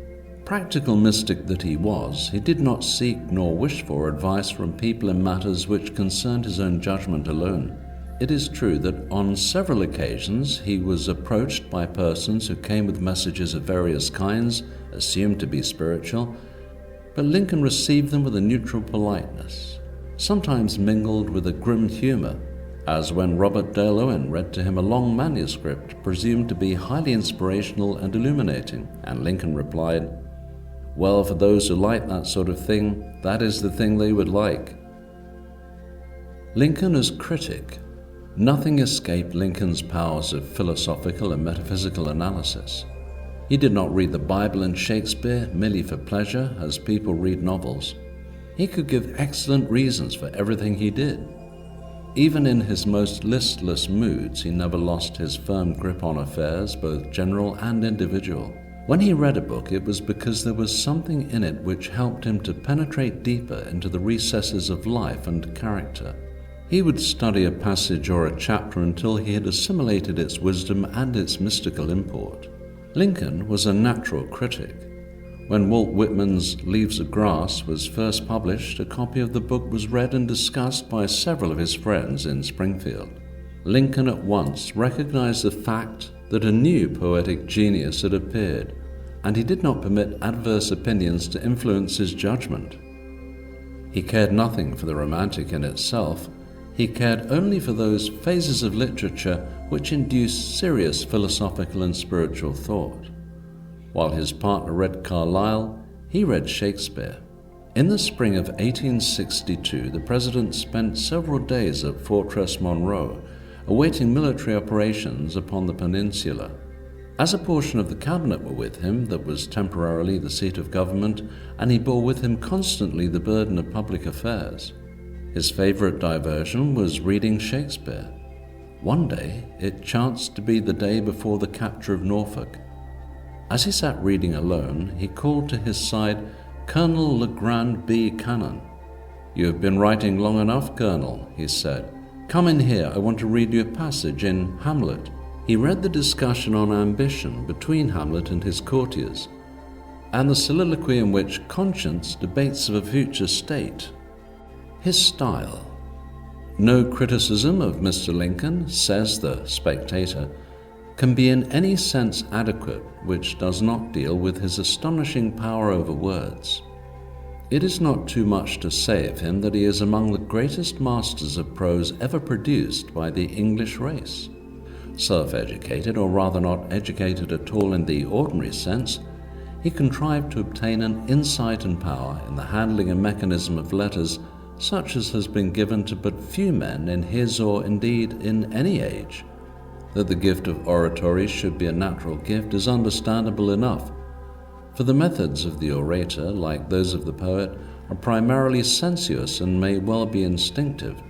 Practical mystic that he was, he did not seek nor wish for advice from people in matters which concerned his own judgment alone. It is true that on several occasions he was approached by persons who came with messages of various kinds, assumed to be spiritual, but Lincoln received them with a neutral politeness, sometimes mingled with a grim humor, as when Robert Dale Owen read to him a long manuscript presumed to be highly inspirational and illuminating, and Lincoln replied, "Well, for those who like that sort of thing, that is the thing they would like." Lincoln as critic. Nothing escaped Lincoln's powers of philosophical and metaphysical analysis. He did not read the Bible and Shakespeare merely for pleasure, as people read novels. He could give excellent reasons for everything he did. Even in his most listless moods, he never lost his firm grip on affairs, both general and individual. When he read a book, it was because there was something in it which helped him to penetrate deeper into the recesses of life and character. He would study a passage or a chapter until he had assimilated its wisdom and its mystical import. Lincoln was a natural critic. When Walt Whitman's Leaves of Grass was first published, a copy of the book was read and discussed by several of his friends in Springfield. Lincoln at once recognized the fact that a new poetic genius had appeared, and he did not permit adverse opinions to influence his judgment. He cared nothing for the romantic in itself. He cared only for those phases of literature which induced serious philosophical and spiritual thought. While his partner read Carlyle, he read Shakespeare. In the spring of 1862, the president spent several days at Fortress Monroe, awaiting military operations upon the peninsula. As a portion of the cabinet were with him that was temporarily the seat of government, and he bore with him constantly the burden of public affairs. His favorite diversion was reading Shakespeare. One day, it chanced to be the day before the capture of Norfolk. As he sat reading alone, he called to his side Colonel Legrand B. Cannon. "You have been writing long enough, Colonel," he said. "Come in here, I want to read you a passage in Hamlet." He read the discussion on ambition between Hamlet and his courtiers, and the soliloquy in which conscience debates of a future state. His style. "No criticism of Mr. Lincoln," says the Spectator, "can be in any sense adequate which does not deal with his astonishing power over words. It is not too much to say of him that he is among the greatest masters of prose ever produced by the English race. Self-educated, or rather not educated at all in the ordinary sense, he contrived to obtain an insight and power in the handling and mechanism of letters such as has been given to but few men in his or indeed in any age. That the gift of oratory should be a natural gift is understandable enough, for the methods of the orator, like those of the poet, are primarily sensuous and may well be instinctive.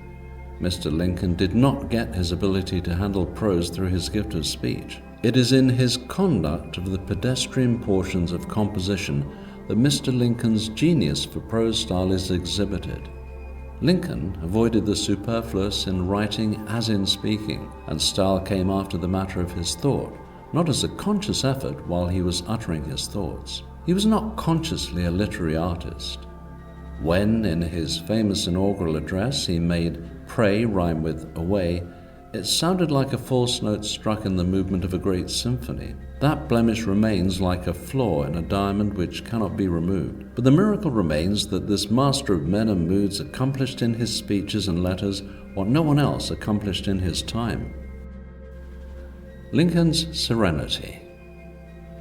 Mr. Lincoln did not get his ability to handle prose through his gift of speech. It is in his conduct of the pedestrian portions of composition that Mr. Lincoln's genius for prose style is exhibited. Lincoln avoided the superfluous in writing as in speaking, and style came after the matter of his thought, not as a conscious effort while he was uttering his thoughts. He was not consciously a literary artist. When, in his famous inaugural address, he made pray rhyme with away, it sounded like a false note struck in the movement of a great symphony. That blemish remains like a flaw in a diamond which cannot be removed. But the miracle remains that this master of men and moods accomplished in his speeches and letters what no one else accomplished in his time. Lincoln's serenity.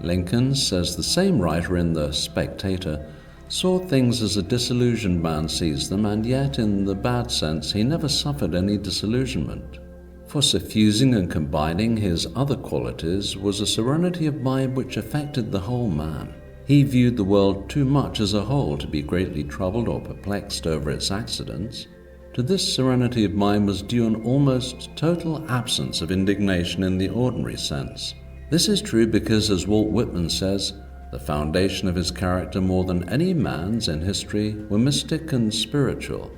Lincoln, says the same writer in The Spectator, saw things as a disillusioned man sees them, and yet, in the bad sense, he never suffered any disillusionment. For suffusing and combining his other qualities was a serenity of mind which affected the whole man. He viewed the world too much as a whole to be greatly troubled or perplexed over its accidents. To this serenity of mind was due an almost total absence of indignation in the ordinary sense. This is true because, as Walt Whitman says, the foundation of his character more than any man's in history were mystic and spiritual.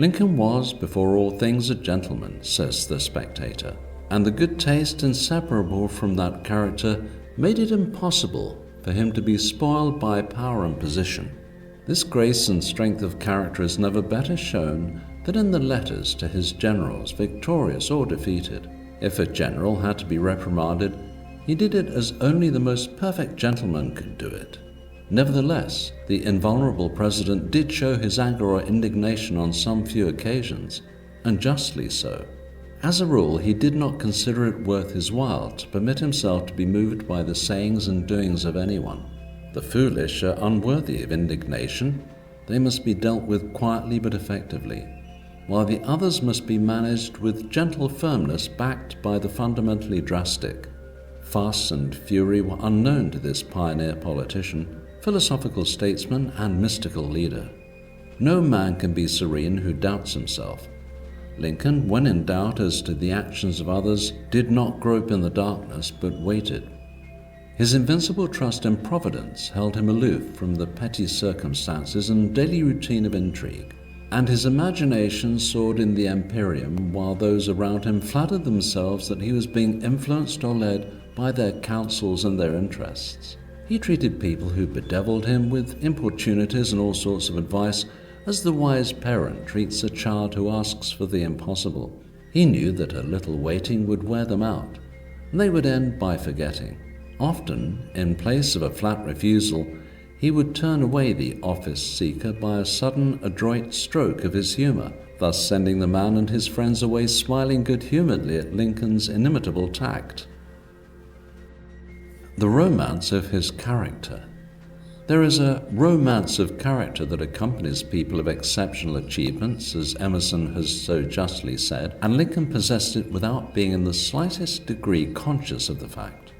Lincoln was, before all things, a gentleman, says The Spectator, and the good taste inseparable from that character made it impossible for him to be spoiled by power and position. This grace and strength of character is never better shown than in the letters to his generals, victorious or defeated. If a general had to be reprimanded, he did it as only the most perfect gentleman could do it. Nevertheless, the invulnerable president did show his anger or indignation on some few occasions, and justly so. As a rule, he did not consider it worth his while to permit himself to be moved by the sayings and doings of anyone. The foolish are unworthy of indignation. They must be dealt with quietly but effectively, while the others must be managed with gentle firmness backed by the fundamentally drastic. Fuss and fury were unknown to this pioneer politician, philosophical statesman, and mystical leader. No man can be serene who doubts himself. Lincoln, when in doubt as to the actions of others, did not grope in the darkness, but waited. His invincible trust in Providence held him aloof from the petty circumstances and daily routine of intrigue, and his imagination soared in the empyrean while those around him flattered themselves that he was being influenced or led by their counsels and their interests. He treated people who bedeviled him with importunities and all sorts of advice as the wise parent treats a child who asks for the impossible. He knew that a little waiting would wear them out, and they would end by forgetting. Often, in place of a flat refusal, he would turn away the office seeker by a sudden, adroit stroke of his humor, thus sending the man and his friends away smiling good-humoredly at Lincoln's inimitable tact. The romance of his character. There is a romance of character that accompanies people of exceptional achievements, as Emerson has so justly said, and Lincoln possessed it without being in the slightest degree conscious of the fact.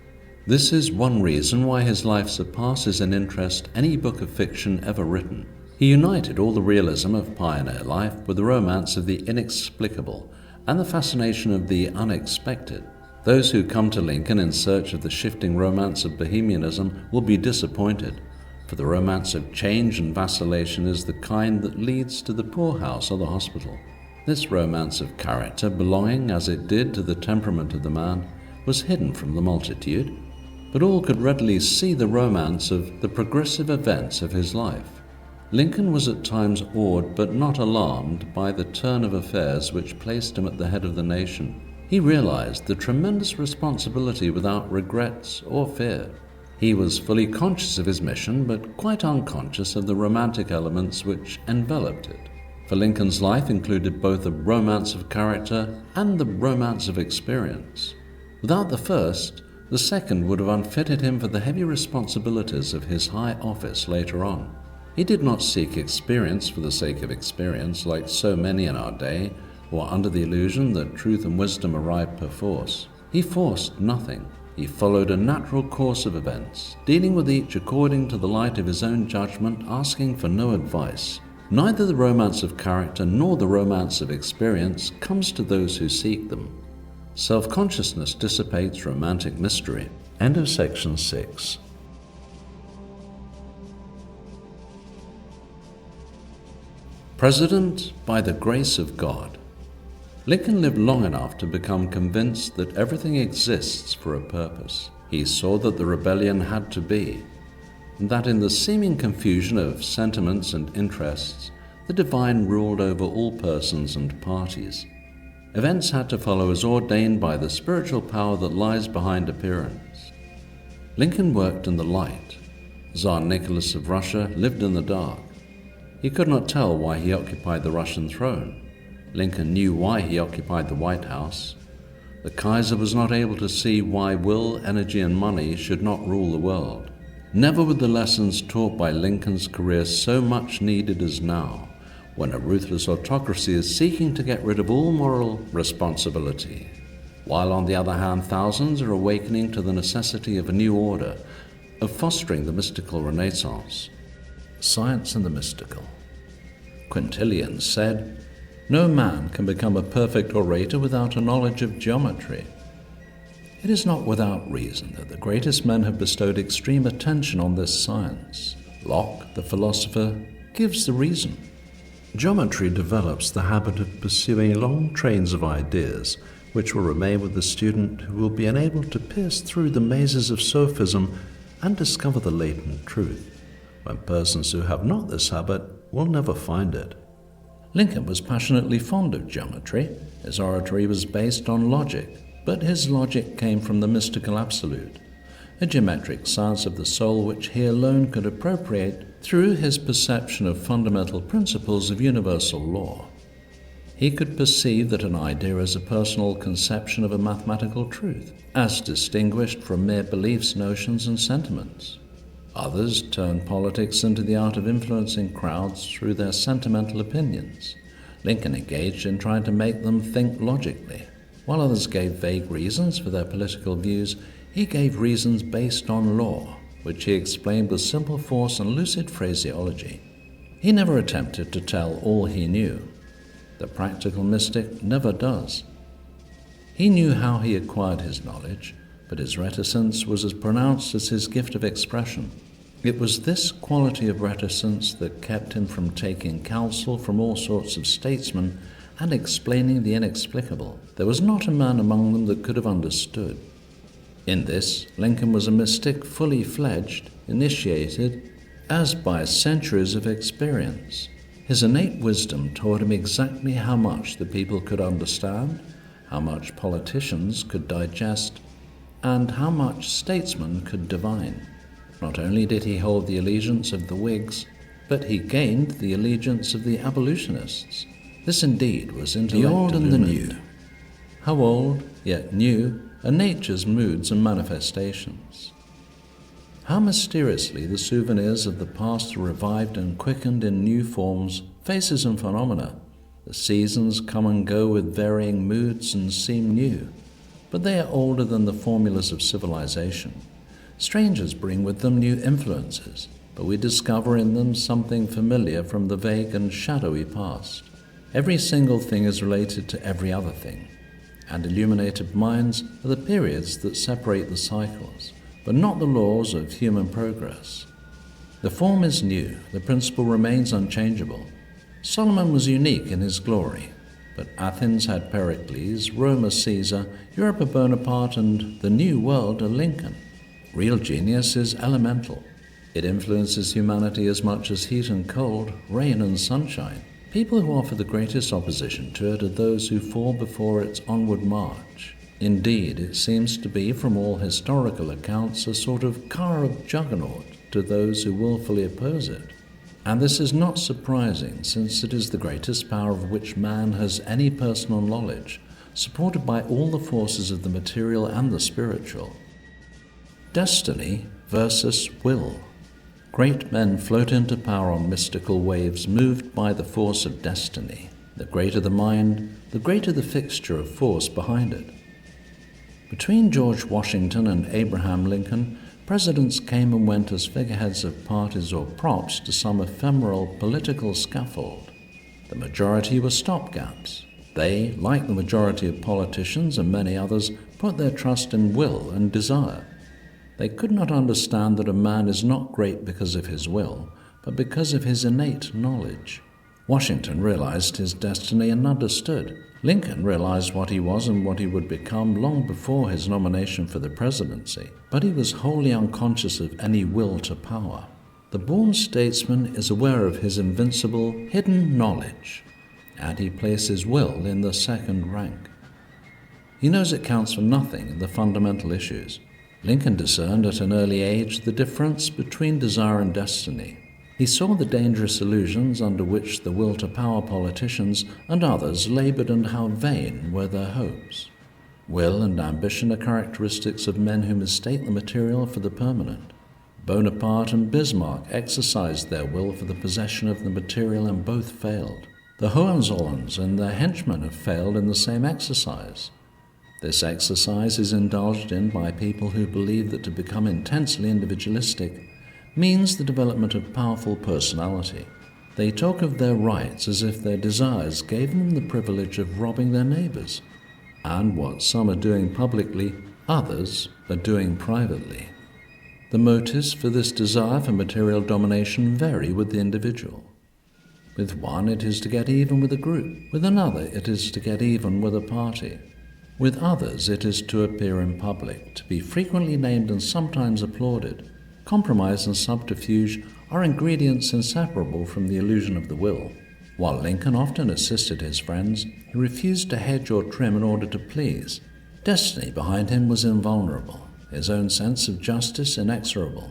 This is one reason why his life surpasses in interest any book of fiction ever written. He united all the realism of pioneer life with the romance of the inexplicable and the fascination of the unexpected. Those who come to Lincoln in search of the shifting romance of bohemianism will be disappointed, for the romance of change and vacillation is the kind that leads to the poorhouse or the hospital. This romance of character, belonging as it did to the temperament of the man, was hidden from the multitude, but all could readily see the romance of the progressive events of his life. Lincoln was at times awed but not alarmed by the turn of affairs which placed him at the head of the nation. He realized the tremendous responsibility without regrets or fear. He was fully conscious of his mission, but quite unconscious of the romantic elements which enveloped it. For Lincoln's life included both the romance of character and the romance of experience. Without the first, the second would have unfitted him for the heavy responsibilities of his high office later on. He did not seek experience for the sake of experience, like so many in our day, or under the illusion that truth and wisdom arrive perforce. He forced nothing. He followed a natural course of events, dealing with each according to the light of his own judgment, asking for no advice. Neither the romance of character nor the romance of experience comes to those who seek them. Self-consciousness dissipates romantic mystery. End of section 6. President by the grace of God. Lincoln lived long enough to become convinced that everything exists for a purpose. He saw that the rebellion had to be, and that in the seeming confusion of sentiments and interests, the divine ruled over all persons and parties. Events had to follow as ordained by the spiritual power that lies behind appearance. Lincoln worked in the light. Tsar Nicholas of Russia lived in the dark. He could not tell why he occupied the Russian throne. Lincoln knew why he occupied the White House. The Kaiser was not able to see why will, energy, and money should not rule the world. Never were the lessons taught by Lincoln's career so much needed as now, when a ruthless autocracy is seeking to get rid of all moral responsibility, while on the other hand thousands are awakening to the necessity of a new order, of fostering the mystical renaissance. Science and the mystical. Quintilian said, "No man can become a perfect orator without a knowledge of geometry." It is not without reason that the greatest men have bestowed extreme attention on this science. Locke, the philosopher, gives the reason. Geometry develops the habit of pursuing long trains of ideas which will remain with the student, who will be enabled to pierce through the mazes of sophism and discover the latent truth, when persons who have not this habit will never find it. Lincoln was passionately fond of geometry. His oratory was based on logic, but his logic came from the mystical absolute, a geometric science of the soul which he alone could appropriate through his perception of fundamental principles of universal law. He could perceive that an idea is a personal conception of a mathematical truth, as distinguished from mere beliefs, notions, and sentiments. Others turned politics into the art of influencing crowds through their sentimental opinions. Lincoln engaged in trying to make them think logically. While others gave vague reasons for their political views, he gave reasons based on law, which he explained with simple force and lucid phraseology. He never attempted to tell all he knew. The practical mystic never does. He knew how he acquired his knowledge, but his reticence was as pronounced as his gift of expression. It was this quality of reticence that kept him from taking counsel from all sorts of statesmen and explaining the inexplicable. There was not a man among them that could have understood. In this, Lincoln was a mystic fully fledged, initiated, as by centuries of experience. His innate wisdom taught him exactly how much the people could understand, how much politicians could digest, and how much statesmen could divine. Not only did he hold the allegiance of the Whigs, but he gained the allegiance of the abolitionists. This indeed was intellect the old and the new. How old, yet new, are nature's moods and manifestations. How mysteriously the souvenirs of the past are revived and quickened in new forms, faces and phenomena. The seasons come and go with varying moods and seem new, but they are older than the formulas of civilization. Strangers bring with them new influences, but we discover in them something familiar from the vague and shadowy past. Every single thing is related to every other thing, and illuminated minds are the periods that separate the cycles, but not the laws of human progress. The form is new, the principle remains unchangeable. Solomon was unique in his glory, but Athens had Pericles, Rome a Caesar, Europe a Bonaparte, and the New World a Lincoln. Real genius is elemental. It influences humanity as much as heat and cold, rain and sunshine. People who offer the greatest opposition to it are those who fall before its onward march. Indeed, it seems to be, from all historical accounts, a sort of car of juggernaut to those who willfully oppose it. And this is not surprising, since it is the greatest power of which man has any personal knowledge, supported by all the forces of the material and the spiritual. Destiny versus will. Great men float into power on mystical waves moved by the force of destiny. The greater the mind, the greater the fixture of force behind it. Between George Washington and Abraham Lincoln, presidents came and went as figureheads of parties or props to some ephemeral political scaffold. The majority were stopgaps. They, like the majority of politicians and many others, put their trust in will and desire. They could not understand that a man is not great because of his will, but because of his innate knowledge. Washington realized his destiny and understood. Lincoln realized what he was and what he would become long before his nomination for the presidency, but he was wholly unconscious of any will to power. The born statesman is aware of his invincible, hidden knowledge, and he places will in the second rank. He knows it counts for nothing in the fundamental issues. Lincoln discerned at an early age the difference between desire and destiny. He saw the dangerous illusions under which the will-to-power politicians and others labored, and how vain were their hopes. Will and ambition are characteristics of men who mistake the material for the permanent. Bonaparte and Bismarck exercised their will for the possession of the material, and both failed. The Hohenzollerns and their henchmen have failed in the same exercise. This exercise is indulged in by people who believe that to become intensely individualistic means the development of powerful personality. They talk of their rights as if their desires gave them the privilege of robbing their neighbors, and what some are doing publicly, others are doing privately. The motives for this desire for material domination vary with the individual. With one, it is to get even with a group. With another, it is to get even with a party. With others, it is to appear in public, to be frequently named and sometimes applauded. Compromise and subterfuge are ingredients inseparable from the illusion of the will. While Lincoln often assisted his friends, he refused to hedge or trim in order to please. Destiny behind him was invulnerable, his own sense of justice inexorable.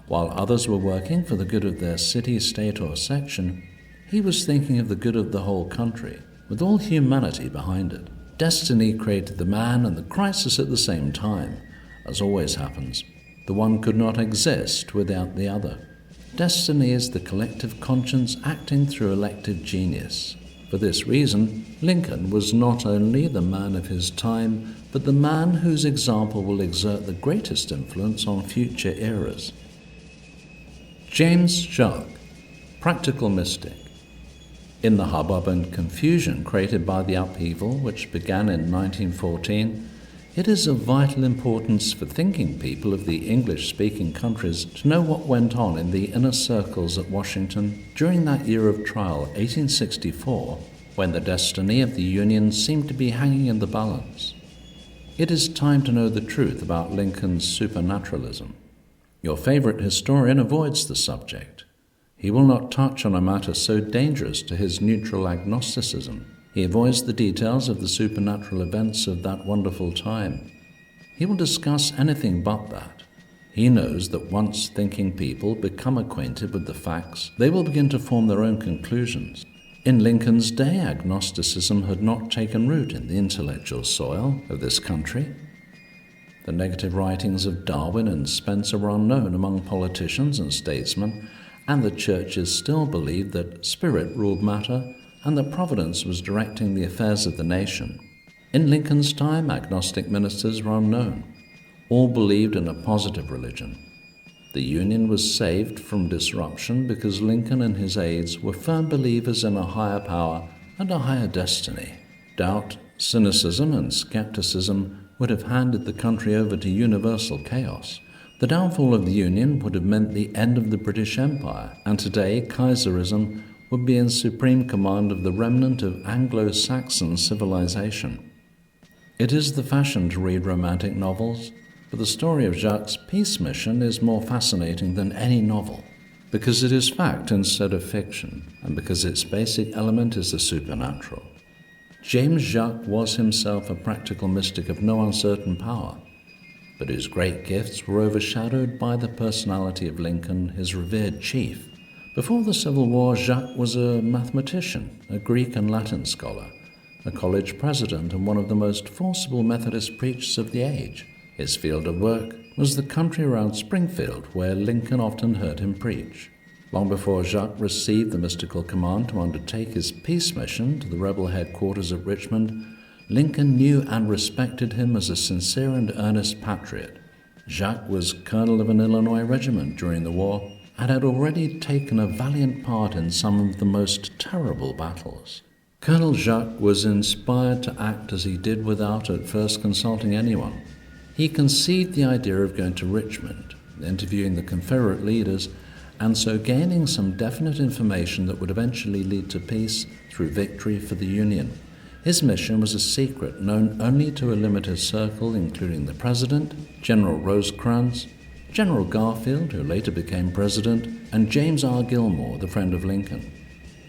While others were working for the good of their city, state, or section, he was thinking of the good of the whole country, with all humanity behind it. Destiny created the man and the crisis at the same time. As always happens, the one could not exist without the other. Destiny is the collective conscience acting through elective genius. For this reason, Lincoln was not only the man of his time, but the man whose example will exert the greatest influence on future eras. James Jacques, practical mystic. In the hubbub and confusion created by the upheaval which began in 1914, it is of vital importance for thinking people of the English-speaking countries to know what went on in the inner circles at Washington during that year of trial, 1864, when the destiny of the Union seemed to be hanging in the balance. It is time to know the truth about Lincoln's supernaturalism. Your favorite historian avoids the subject. He will not touch on a matter so dangerous to his neutral agnosticism. He avoids the details of the supernatural events of that wonderful time. He will discuss anything but that. He knows that once thinking people become acquainted with the facts, they will begin to form their own conclusions. In Lincoln's day, agnosticism had not taken root in the intellectual soil of this country. The negative writings of Darwin and Spencer were unknown among politicians and statesmen, and the churches still believed that spirit ruled matter and that providence was directing the affairs of the nation. In Lincoln's time, agnostic ministers were unknown. All believed in a positive religion. The Union was saved from disruption because Lincoln and his aides were firm believers in a higher power and a higher destiny. Doubt, cynicism, and skepticism would have handed the country over to universal chaos. The downfall of the Union would have meant the end of the British Empire, and today Kaiserism would be in supreme command of the remnant of Anglo-Saxon civilization. It is the fashion to read romantic novels, but the story of Jacques' peace mission is more fascinating than any novel, because it is fact instead of fiction, and because its basic element is the supernatural. James Jacques was himself a practical mystic of no uncertain power, but whose great gifts were overshadowed by the personality of Lincoln, his revered chief. Before the Civil War, Jacques was a mathematician, a Greek and Latin scholar, a college president, and one of the most forcible Methodist preachers of the age. His field of work was the country around Springfield, where Lincoln often heard him preach. Long before Jacques received the mystical command to undertake his peace mission to the rebel headquarters at Richmond, Lincoln knew and respected him as a sincere and earnest patriot. Jacques was colonel of an Illinois regiment during the war and had already taken a valiant part in some of the most terrible battles. Colonel Jacques was inspired to act as he did without at first consulting anyone. He conceived the idea of going to Richmond, interviewing the Confederate leaders, and so gaining some definite information that would eventually lead to peace through victory for the Union. His mission was a secret known only to a limited circle, including the President, General Rosecrans, General Garfield, who later became president, and James R. Gilmore, the friend of Lincoln.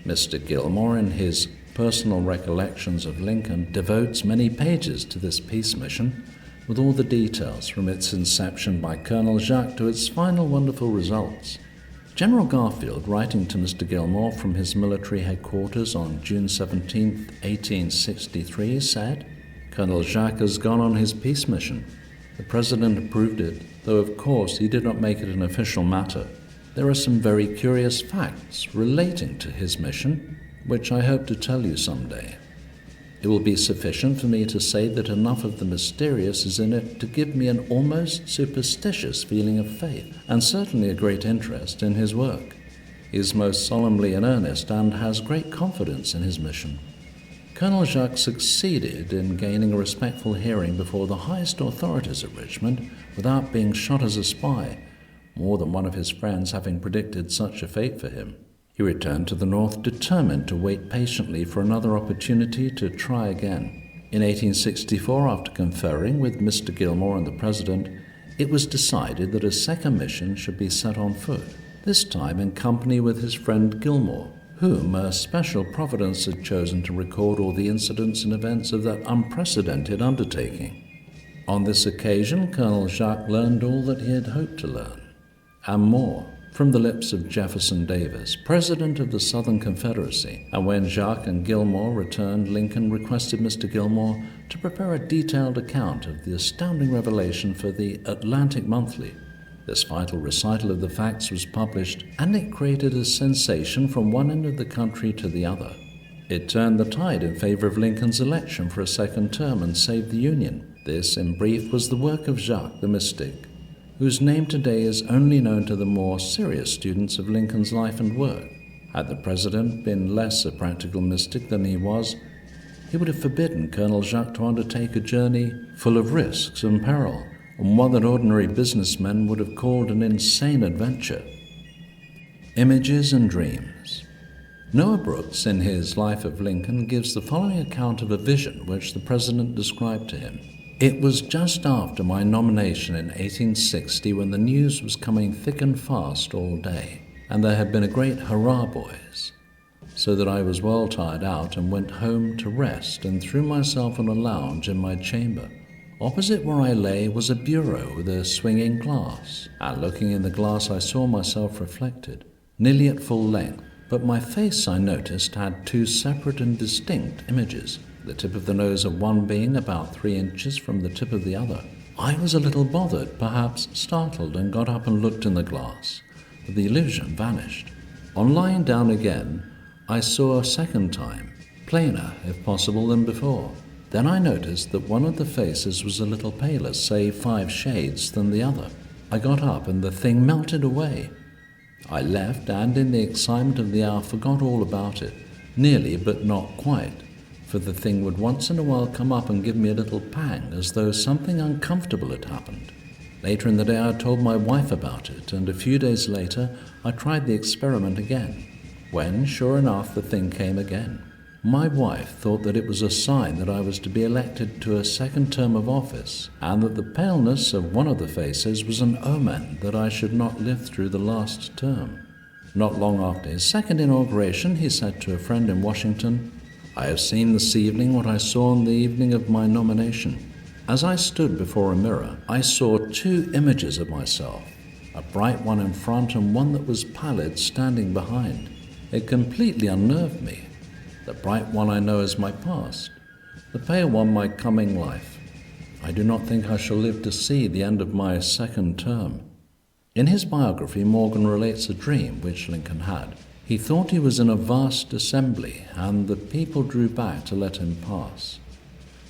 Mr. Gilmore, in his personal recollections of Lincoln, devotes many pages to this peace mission, with all the details from its inception by Colonel Jacques to its final wonderful results. General Garfield, writing to Mr. Gilmore from his military headquarters on June 17, 1863, said, "Colonel Jacques has gone on his peace mission. The President approved it, though of course he did not make it an official matter. There are some very curious facts relating to his mission, which I hope to tell you someday. It will be sufficient for me to say that enough of the mysterious is in it to give me an almost superstitious feeling of faith, and certainly a great interest in his work. He is most solemnly in earnest and has great confidence in his mission." Colonel Jacques succeeded in gaining a respectful hearing before the highest authorities at Richmond without being shot as a spy, more than one of his friends having predicted such a fate for him. He returned to the North determined to wait patiently for another opportunity to try again. In 1864, after conferring with Mr. Gilmore and the President, it was decided that a second mission should be set on foot, this time in company with his friend Gilmore, whom a special providence had chosen to record all the incidents and events of that unprecedented undertaking. On this occasion, Colonel Jacques learned all that he had hoped to learn, and more, from the lips of Jefferson Davis, President of the Southern Confederacy. And when Jacques and Gilmore returned, Lincoln requested Mr. Gilmore to prepare a detailed account of the astounding revelation for the Atlantic Monthly. This vital recital of the facts was published, and it created a sensation from one end of the country to the other. It turned the tide in favor of Lincoln's election for a second term and saved the Union. This, in brief, was the work of Jacques the Mystic, whose name today is only known to the more serious students of Lincoln's life and work. Had the President been less a practical mystic than he was, he would have forbidden Colonel Jacques to undertake a journey full of risks and peril, and one that ordinary businessmen would have called an insane adventure. Images and Dreams. Noah Brooks, in his Life of Lincoln, gives the following account of a vision which the President described to him. It was just after my nomination in 1860 when the news was coming thick and fast all day, and there had been a great hurrah, boys, so that I was well tired out and went home to rest and threw myself on a lounge in my chamber. Opposite where I lay was a bureau with a swinging glass, and looking in the glass I saw myself reflected, nearly at full length, but my face, I noticed, had two separate and distinct images, the tip of the nose of one being about 3 inches from the tip of the other. I was a little bothered, perhaps startled, and got up and looked in the glass, but the illusion vanished. On lying down again, I saw a second time, plainer, if possible, than before. Then I noticed that one of the faces was a little paler, say 5 shades, than the other. I got up, and the thing melted away. I left, and in the excitement of the hour forgot all about it, nearly but not quite, for the thing would once in a while come up and give me a little pang, as though something uncomfortable had happened. Later in the day I told my wife about it, and a few days later I tried the experiment again, when, sure enough, the thing came again. My wife thought that it was a sign that I was to be elected to a second term of office, and that the paleness of one of the faces was an omen that I should not live through the last term. Not long after his second inauguration, he said to a friend in Washington, "I have seen this evening what I saw on the evening of my nomination. As I stood before a mirror, I saw 2 images of myself, a bright one in front and one that was pallid standing behind. It completely unnerved me. The bright one I know is my past, the pale one my coming life. I do not think I shall live to see the end of my second term." In his biography, Morgan relates a dream which Lincoln had. He thought he was in a vast assembly, and the people drew back to let him pass.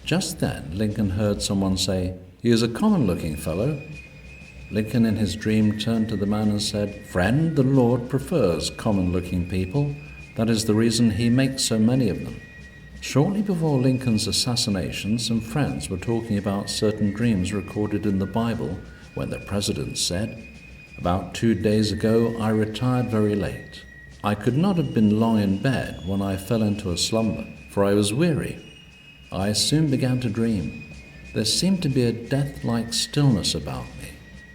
Just then, Lincoln heard someone say, "He is a common-looking fellow." Lincoln in his dream turned to the man and said, "Friend, the Lord prefers common-looking people. That is the reason he makes so many of them." Shortly before Lincoln's assassination, some friends were talking about certain dreams recorded in the Bible when the President said, "About 2 days ago I retired very late. I could not have been long in bed when I fell into a slumber, for I was weary. I soon began to dream. There seemed to be a death-like stillness about me.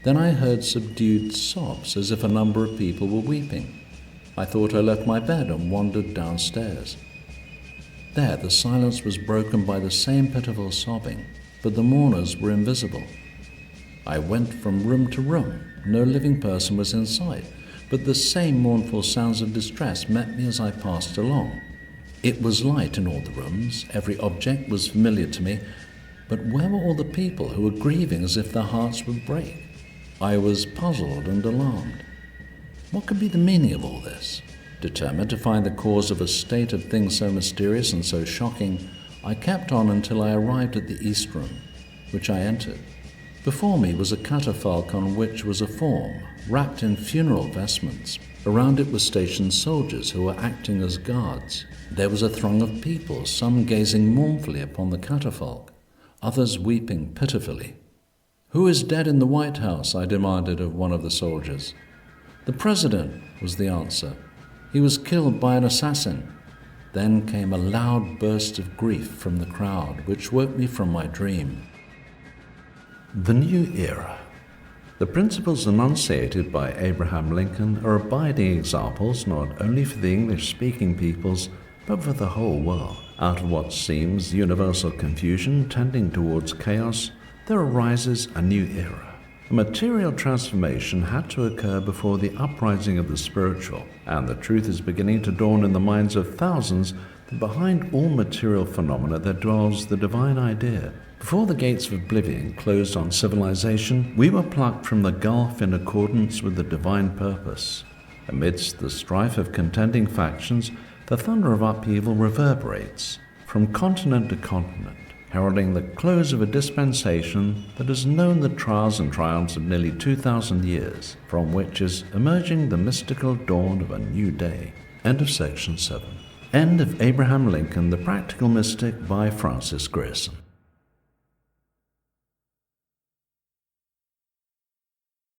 Then I heard subdued sobs as if a number of people were weeping. I thought I left my bed and wandered downstairs. There the silence was broken by the same pitiful sobbing, but the mourners were invisible. I went from room to room. No living person was in sight, but the same mournful sounds of distress met me as I passed along. It was light in all the rooms, every object was familiar to me, but where were all the people who were grieving as if their hearts would break? I was puzzled and alarmed. What could be the meaning of all this? Determined to find the cause of a state of things so mysterious and so shocking, I kept on until I arrived at the East Room, which I entered. Before me was a catafalque on which was a form, wrapped in funeral vestments. Around it were stationed soldiers who were acting as guards. There was a throng of people, some gazing mournfully upon the catafalque, others weeping pitifully. "Who is dead in the White House?" I demanded of one of the soldiers. "The President," was the answer. "He He was killed by an assassin. Then came a loud burst of grief from the crowd, which woke me from my dream. The New Era. The principles enunciated by Abraham Lincoln are abiding examples not only for the English-speaking peoples, but for the whole world. Out of what seems universal confusion tending towards chaos, there arises a new era. A material transformation had to occur before the uprising of the spiritual, and the truth is beginning to dawn in the minds of thousands that behind all material phenomena there dwells the divine idea. Before the gates of oblivion closed on civilization, we were plucked from the gulf in accordance with the divine purpose. Amidst the strife of contending factions, the thunder of upheaval reverberates from continent to continent, heralding the close of a dispensation that has known the trials and triumphs of nearly 2,000 years, from which is emerging the mystical dawn of a new day. End of section 7. End of Abraham Lincoln, the Practical Mystic by Francis Grierson.